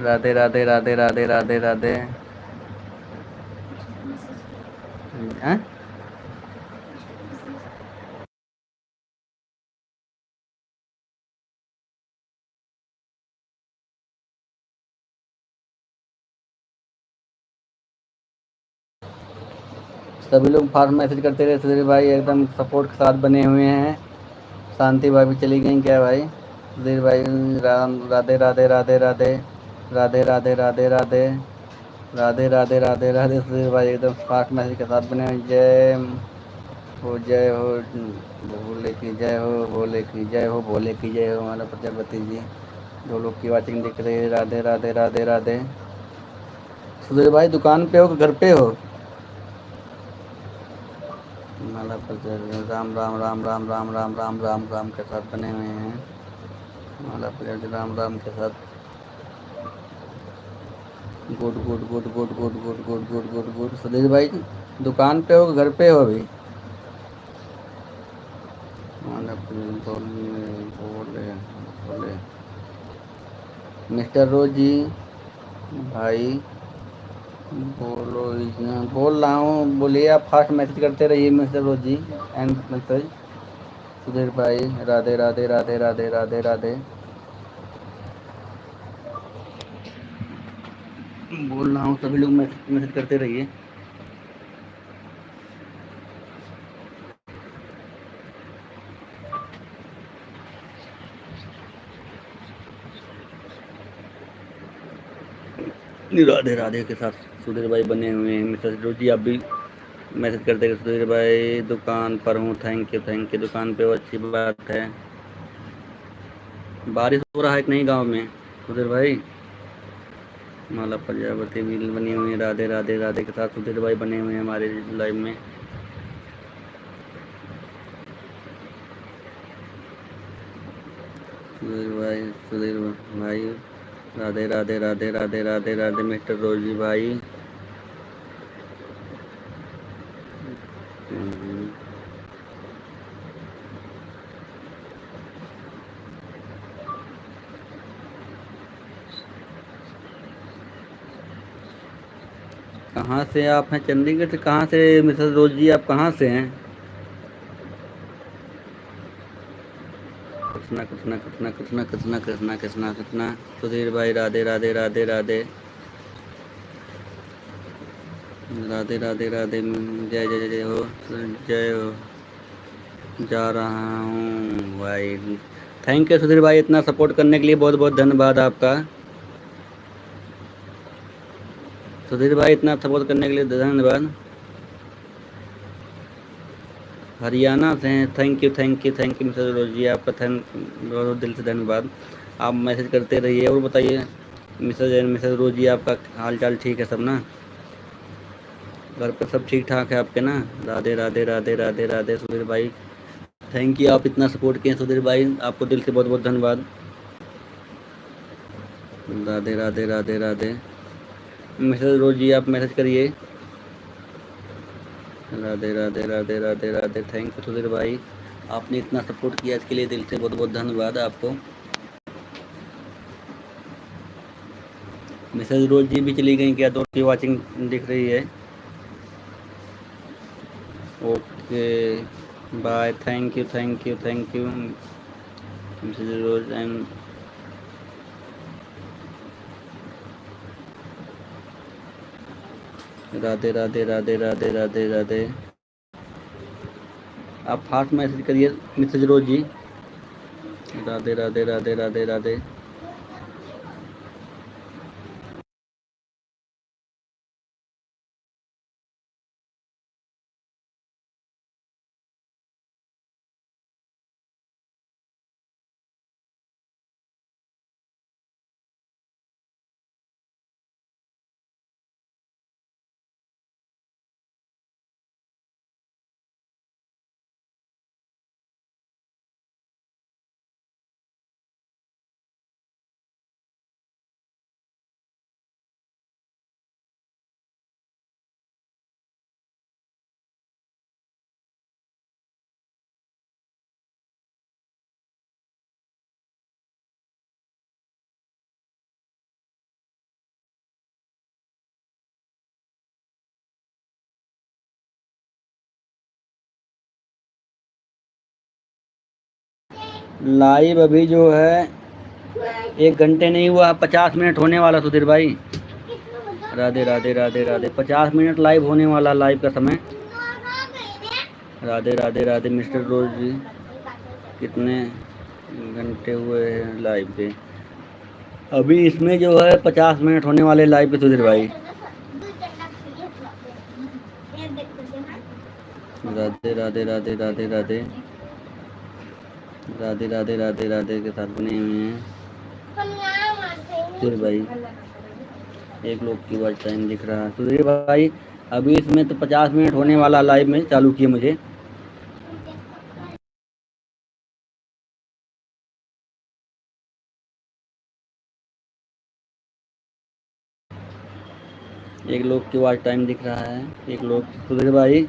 राधे राधे राधे राधे राधे राधे। हैं? सभी लोग फास्ट मैसेज करते रहे। सुधीर भाई एकदम सपोर्ट के साथ बने हुए हैं। शांति भाभी चली गई क्या भाई? सुधीर भाई राम राधे राधे राधे राधे राधे राधे राधे राधे राधे राधे राधे राधे। सुधीर भाई एकदम फास्ट मैसेज के साथ बने हुए। जय हो भोले की जय हो, भोले की जय हो, भोले की जय हो। माला प्रजापति जी दो लोग की वाचिंग दिख रही है। राधे राधे राधे राधे। सुधीर भाई दुकान पे हो कि घर पे हो? माला प्रजापति राम राम राम राम राम राम राम राम राम के साथ बने हुए हैं। माला प्रजापति राम राम के साथ। Good good good good good good good good good good. Sudhir भाई दुकान पे हो कि घर पे हो अभी? माला बोले बोले मिस्टर रोजी भाई बोलो, बोल रहा हूँ, बोलिए। आप फास्ट मैसेज करते रहिए मिस्टर रोजी एंड मैसेज। सुधीर भाई राधे राधे राधे राधे राधे राधे बोल रहा हूँ। सभी लोग मैसेज करते रहिए। राधे राधे के साथ सुधीर भाई बने हुए हैं। मिस्टर रोजी आप भी मैसेज करते रहिए। सुधीर भाई दुकान पर हूँ, थैंक यू दुकान पे हो, अच्छी बात है। बारिश हो रहा है कि नहीं गांव में सुधीर भाई? माला प्रजापति भी बनी हुई है। राधे राधे राधे के साथ सुधीर भाई बने हुए हैं हमारे लाइव में। सुधीर भाई राधे राधे राधे राधे राधे राधे मिस्टर रोजी भाई। कहाँ से आप हैं? चंडीगढ़ से। कहाँ से मिसेस रोज जी, आप कहाँ से हैं? कृष्णा कृष्णा कृष्णा कृष्णा कृष्णा कृष्णा कृष्णा कृष्णा। सुधीर भाई राधे राधे राधे राधे राधे राधे राधे। जय जय जय हो, जय हो। जा रहा हूँ भाई। थैंक यू सुधीर भाई, इतना सपोर्ट करने के लिए बहुत बहुत धन्यवाद आपका। सुधीर भाई इतना सपोर्ट करने के लिए धन्यवाद। हरियाणा से हैं। Thank you thank you thank you mister Rose ji, आपका बहुत बहुत दिल से धन्यवाद। आप मैसेज करते रहिए और बताइए मिसेज रोज जी, आपका हाल चाल ठीक है सब ना? घर पर सब ठीक ठाक है आपके ना? राधे राधे राधे राधे राधे सुधीर भाई। थैंक यू, आप इतना सपोर्ट किए सुधीर भाई, आपको दिल से बहुत बहुत धन्यवाद। राधे राधे राधे राधे। मैसेज रोज जी आप मैसेज करिए। राधे राधे राधे राधे राधे। थैंक यू सुधीर भाई, आपने इतना सपोर्ट किया, इसके लिए दिल से बहुत बहुत धन्यवाद आपको। मैसेज रोज जी भी चली गई क्या? तो की वाचिंग दिख रही है। Okay bye. Thank you thank you thank you message Rose and Radhe Radhe Radhe Radhe Radhe Radhe. आप फास्ट मैसेज करिए message Rose ji. Radhe Radhe Radhe Radhe Radhe. Live अभी जो है 1 घंटे नहीं हुआ, 50 मिनट होने वाला सुधीर भाई। राधे राधे राधे राधे। 50 मिनट लाइव होने वाला, लाइव का समय। राधे राधे राधे मिस्टर रोज जी, कितने घंटे हुए हैं लाइव पे? अभी इसमें जो है 50 मिनट होने वाले लाइव पे सुधीर भाई। राधे राधे राधे राधे राधे राधे राधे राधे राधे के साथ बने हुए हैं सुधीर भाई। एक लोग की वॉच टाइम दिख रहा है सुधीर भाई। अभी इसमें तो 50 मिनट होने वाला लाइव में चालू किए मुझे। एक लोग की वॉच टाइम दिख रहा है। एक लोग सुधीर भाई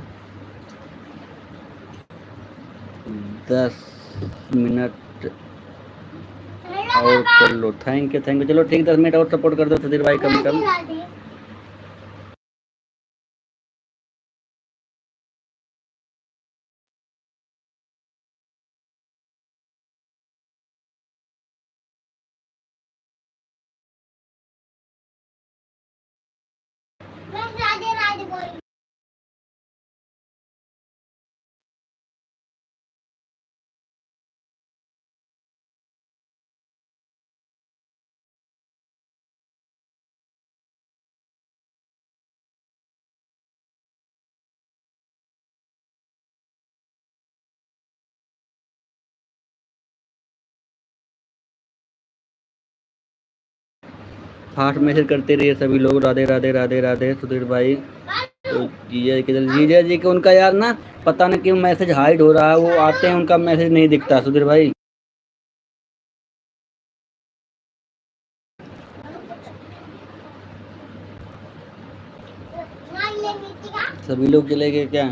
10 मिनट और कर लो। Thank you thank you. चलो ठीक, 10 मिनट और सपोर्ट कर दो सुधीर भाई कम कम। फास्ट मैसेज करते रहिए सभी लोग। राधे राधे राधे राधे सुधीर भाई। तो जीजा किधर? जीजा जी के उनका यार ना पता नहीं क्यों मैसेज हाइड हो रहा है, वो आते हैं उनका मैसेज नहीं दिखता सुधीर भाई। सभी लोग चले गए क्या?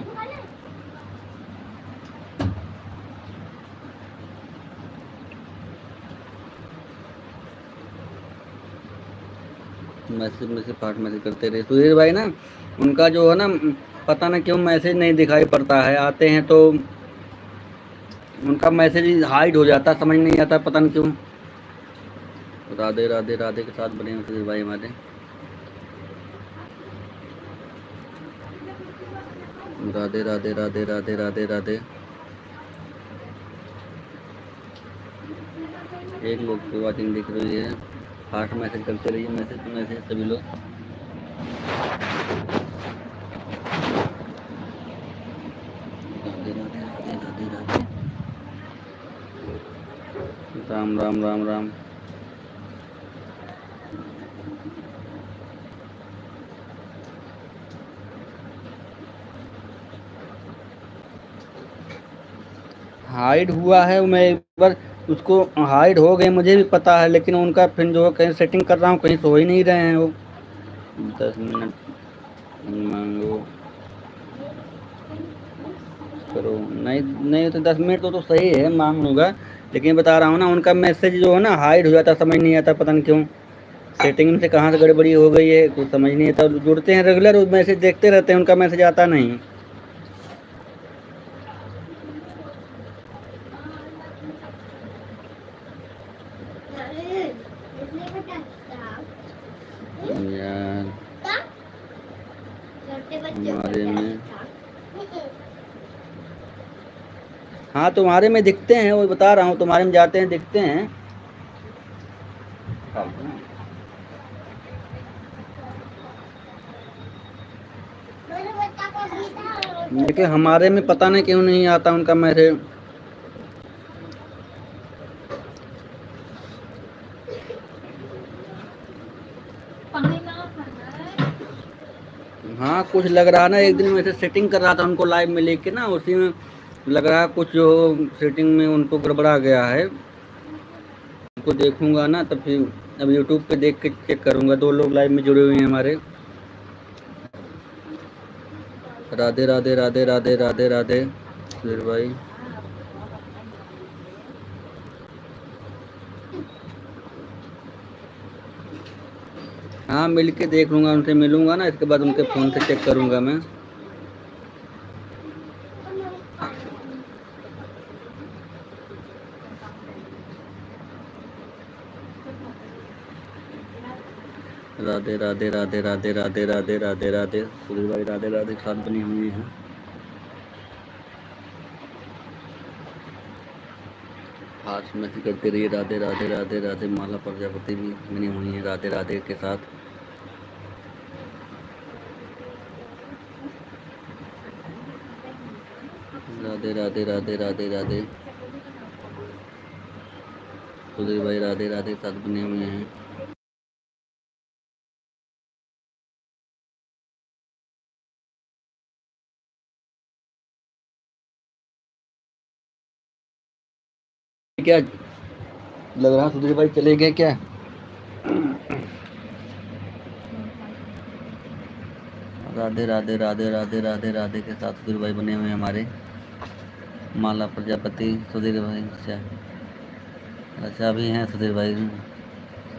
मैसेज में से पार्ट मैसेज करते रहे सुधीर भाई ना, उनका जो है ना, पता ना क्यों मैसेज नहीं दिखाई पड़ता है, आते हैं तो उनका मैसेज हाइड हो जाता, समझ नहीं आता पता नहीं क्यों। राधे राधे राधे के साथ बने सुधीर भाई हमारे। राधे राधे राधे राधे राधे राधे। एक लोग की वॉचिंग दिख रही है, फास्ट मैसेज करते रहिए, मैसेज टू मैसेज सभी लोग। राधे राधे राधे राधे राधे। राम राम राम राम। हाइड हुआ है, मैं एक बार उसको हाइड हो गए मुझे भी पता है, लेकिन उनका फिर जो है कहीं सेटिंग कर रहा हूँ, कहीं सो ही नहीं रहे हैं वो। 10 मिनट मांगो करो, नहीं नहीं तो 10 मिनट तो सही है, मांग लूँगा, लेकिन बता रहा हूँ ना, उनका मैसेज जो है ना हाइड हो जाता, समझ नहीं आता पता नहीं क्यों। सेटिंग में से कहाँ से गड़बड़ी हो गई है कुछ समझ नहीं आता। जुड़ते हैं रेगुलर, मैसेज देखते रहते हैं, उनका मैसेज आता नहीं। यार हमारे में, हाँ तुम्हारे में दिखते हैं, वो बता रहा हूँ, तुम्हारे में जाते हैं दिखते हैं। लेकिन हमारे में पता नहीं क्यों नहीं आता उनका मैसेज। हाँ कुछ लग रहा ना, एक दिन वैसे सेटिंग कर रहा था उनको लाइव में लेके ना, उसी में लग रहा कुछ जो सेटिंग में उनको गड़बड़ा गया है। उनको देखूंगा ना तब फिर अब यूट्यूब पे देख के चेक करूंगा। 2 लोग लाइव में जुड़े हुए हैं हमारे। राधे राधे राधे राधे राधे राधे सुधीर भाई। हाँ मिल के देख लूंगा, उनसे मिलूंगा ना, इसके बाद उनके फ़ोन से चेक करूंगा मैं। राधे राधे राधे राधे राधे राधे राधे राधे सुधीर भाई राधे राधे के साथ बनी हुई हैं। हाथ मैसेज करते रहिए, राधे राधे राधे राधे। माला प्रजापति भी बनी हुई है राधे राधे के साथ। राधे राधे राधे राधे राधे सुधीर भाई राधे राधे के साथ बने हुए हैं। क्या लग रहा सुधीर भाई चले गए क्या? राधे राधे राधे राधे राधे राधे के साथ सुधीर भाई बने हुए हैं हमारे। माला प्रजापति सुधीर भाई, अच्छा अच्छा भी हैं सुधीर भाई।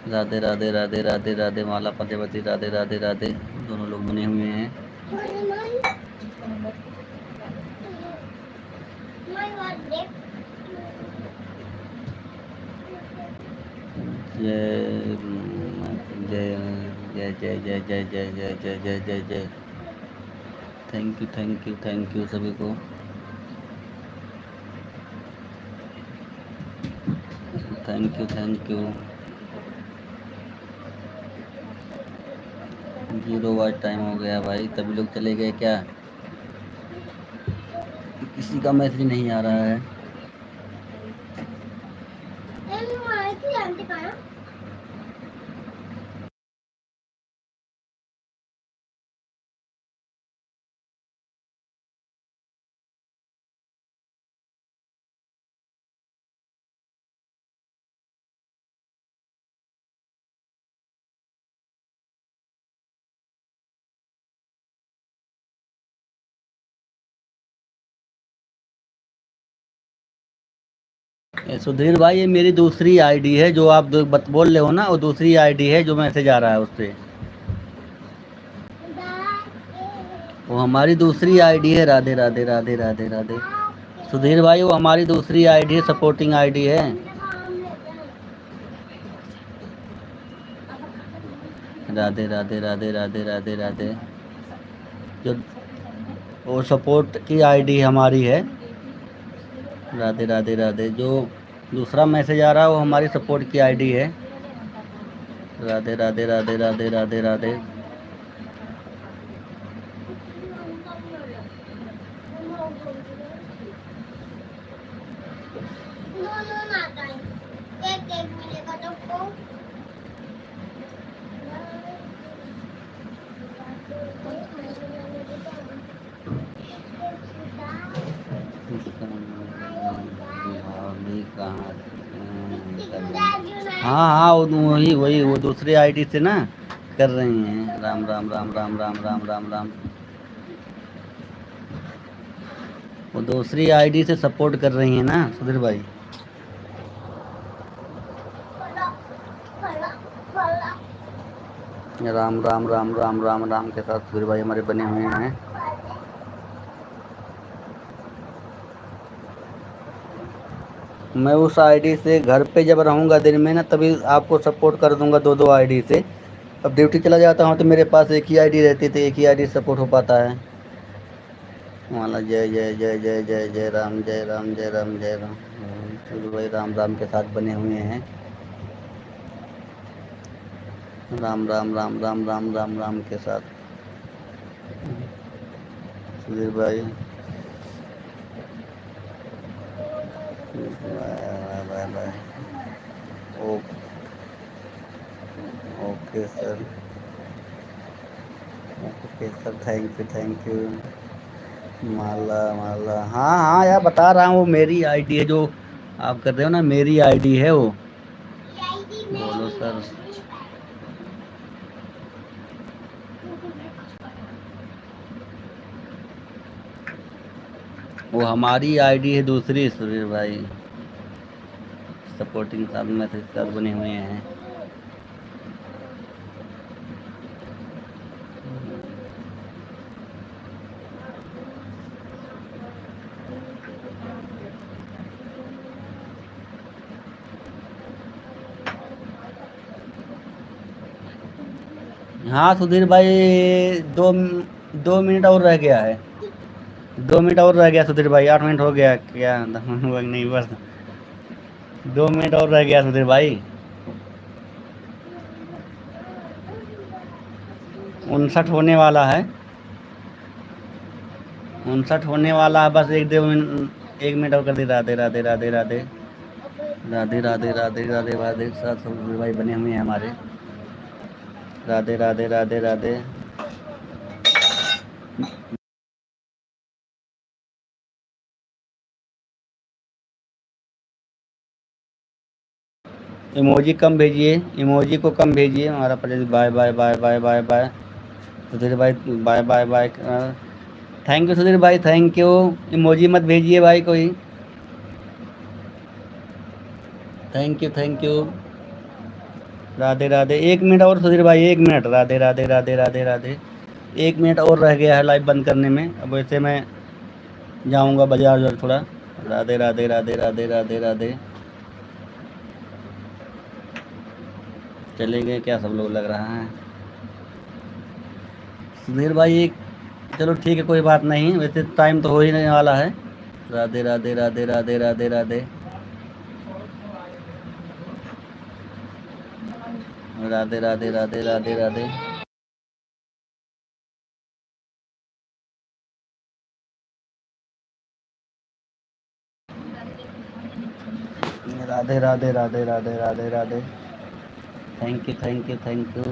राधे राधे राधे राधे राधे माला प्रजापति राधे राधे राधे, दोनों लोग बने हुए हैं। जय जय जय जय जय जय जय जय जय जय जय जय। Thank you thank you thank you सभी को। Thank you thank you. 0 what time हो गया भाई, तभी लोग चले गए क्या? किसी का मैसेज नहीं आ रहा है। सुधीर भाई ये मेरी दूसरी आईडी है, जो आप बोल रहे हो ना, वो दूसरी आईडी है जो मैसेज आ रहा है उस पर। वो हमारी दूसरी आईडी है। राधे राधे राधे राधे राधे। सुधीर भाई वो हमारी दूसरी आईडी है, सपोर्टिंग आईडी है। राधे राधे राधे राधे राधे राधे। जो वो सपोर्ट की आईडी हमारी है। राधे राधे राधे। जो दूसरा मैसेज आ रहा है वो हमारी सपोर्ट की आईडी है। राधे राधे राधे राधे राधे राधे। हाँ हाँ, वही वही वो दूसरी आईडी से ना कर रही हैं। राम राम राम राम राम राम राम राम। वो दूसरी आईडी से सपोर्ट कर रही हैं ना सुधीर भाई। राम राम राम राम राम राम के साथ सुधीर भाई हमारे बने हुए हैं। मैं उस आईडी से घर पे जब रहूँगा दिन में ना, तभी आपको सपोर्ट कर दूंगा दो दो आईडी से। अब ड्यूटी चला जाता हूँ तो मेरे पास एक ही आईडी रहती थी, एक ही आईडी सपोर्ट हो पाता है। माला जय जय जय जय जय जय राम जय राम जय राम जय राम। सुधीर भाई राम राम के साथ बने हुए हैं। राम राम राम राम राम राम राम के साथ सुधीर भाई। Bye bye bye. Okay sir, okay sir, thank you. Mala Mala, हाँ हाँ यार बता रहा हूँ, वो मेरी आईडी है जो आप कर रहे हो ना, मेरी आईडी है वो। बोलो सर। वो हमारी आईडी है दूसरी सुधीर भाई, सपोर्टिंग साथ मैसेज साथ बने हुए हैं। हाँ सुधीर भाई, दो 2 मिनट और रह गया है। 2 मिनट और रह गया सुधीर भाई, 8 मिनट हो गया क्या? नहीं बस 2 मिनट और रह गया सुधीर भाई। 59 होने वाला है, 59 होने वाला है। बस 1 मिनट और कर दी। राधे राधे राधे राधे राधे राधे राधे राधे राधे। साथ सुधीर भाई बने हुए हैं हमारे। राधे राधे राधे राधे। इमोजी कम भेजिए, इमोजी को कम भेजिए हमारा please. Bye bye bye bye bye bye Sudhir भाई, bye bye bye. Thank you Sudhir भाई, थैंक यू। इमोजी मत भेजिए भाई कोई। Thank you thank you. Radhe Radhe. 1 minute और सुधीर भाई, 1 मिनट। राधे राधे राधे राधे राधे। 1 मिनट और रह गया है लाइव बंद करने में। अब वैसे मैं जाऊंगा बाजार जो थोड़ा। राधे राधे राधे राधे राधे राधे। चले गए क्या सब लोग, लग रहा है सुधीर भाई? चलो ठीक है, कोई बात नहीं, वैसे टाइम तो हो ही नहीं वाला है। Radhe Radhe Radhe Radhe Radhe Radhe Radhe Radhe Radhe Radhe Radhe. Radhe Radhe Radhe Radhe Radhe Radhe. Thank you thank you thank you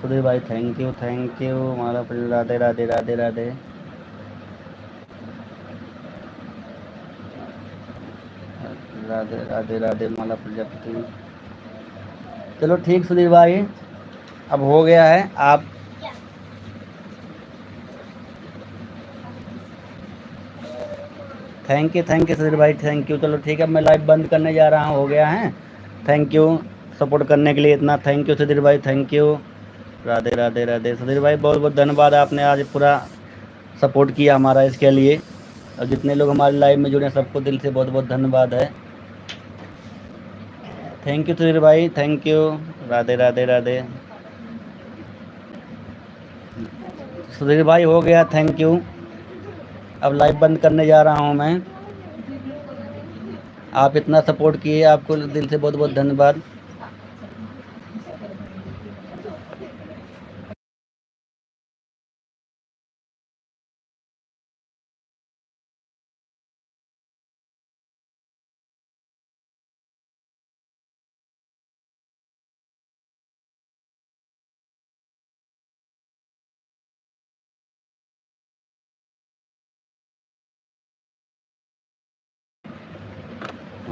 Sudhir भाई, थैंक यू हमारा। राधे राधे राधे राधे राधे राधे राधे माला प्रजापति। चलो ठीक सुधीर भाई, अब हो गया है। आप थैंक यू सुधीर भाई, थैंक यू। चलो ठीक है, मैं लाइव बंद करने जा रहा हूँ, हो गया है। थैंक यू सपोर्ट करने के लिए इतना, थैंक यू सुधीर भाई, थैंक यू। राधे राधे राधे सुधीर भाई, बहुत बहुत धन्यवाद, आपने आज पूरा सपोर्ट किया हमारा, इसके लिए। और जितने लोग हमारे लाइव में जुड़े हैं, सबको दिल से बहुत बहुत धन्यवाद है। थैंक यू सुधीर भाई, थैंक यू। राधे राधे राधे सुधीर भाई, हो गया, थैंक यू। अब लाइव बंद करने जा रहा हूँ मैं। आप इतना सपोर्ट किए, आपको दिल से बहुत बहुत धन्यवाद।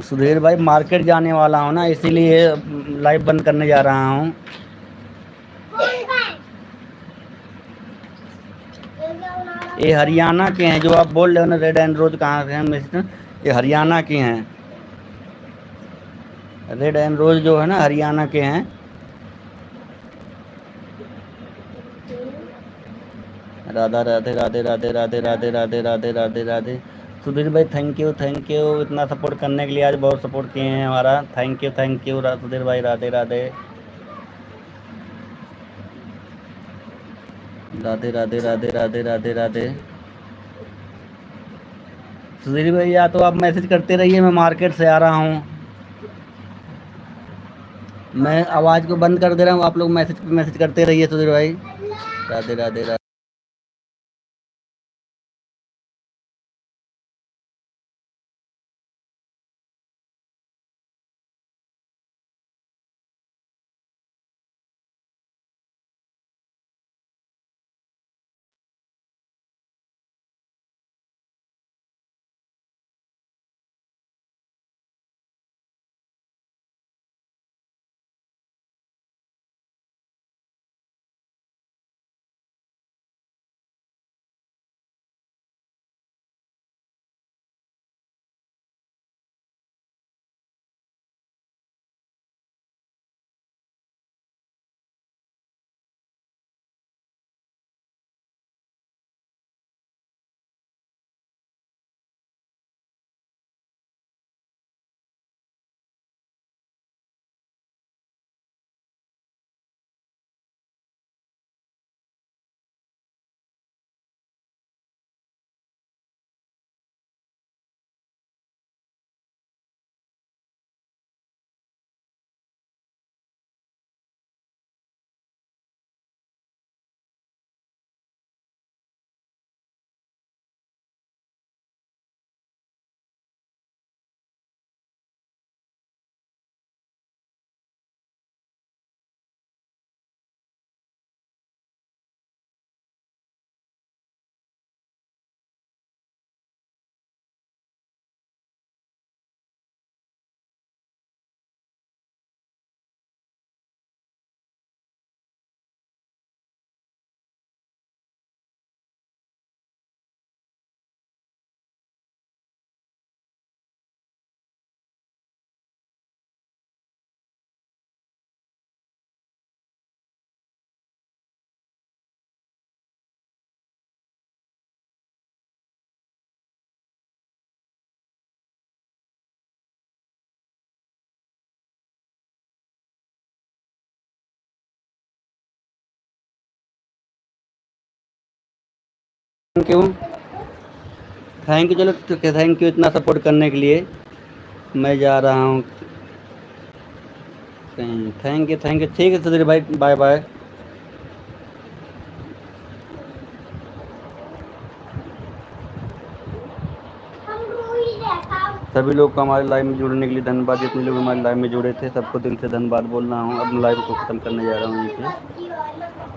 सुधीर भाई, मार्केट जाने वाला हूँ ना, इसीलिए लाइव बंद करने जा रहा हूँ। ये हरियाणा के हैं जो आप बोल रहे हो ना, रेड एंड रोज कहाँ से हैं मिस्टर, ये हरियाणा के हैं। रेड एंड रोज जो है ना, हरियाणा के हैं। राधा राधे राधे राधे राधे राधे राधे राधे राधे राधे सुधीर भाई, थैंक यू थैंक यू, इतना सपोर्ट करने के लिए। आज बहुत सपोर्ट किए हैं हमारा, थैंक यू सुधीर भाई, राधे राधे राधे राधे राधे राधे राधे राधे सुधीर भाई, या तो आप मैसेज करते रहिए, मैं मार्केट से आ रहा हूँ। मैं आवाज़ को बंद कर दे रहा हूँ, आप लोग मैसेज मैसेज करते रहिए सुधीर भाई। राधे राधे राधे थैंक यू चलो ठीक है, थैंक यू इतना सपोर्ट करने के लिए। मैं जा रहा हूँ कहीं। थैंक यू ठीक है सुधीर भाई, बाय बाय। सभी लोग को हमारे लाइव में जुड़ने के लिए धन्यवाद, जितने लोग हमारे लाइव में जुड़े थे सबको दिल से धन्यवाद बोल रहा हूँ। अब लाइव को ख़त्म करने जा रहा हूँ यहीं पे।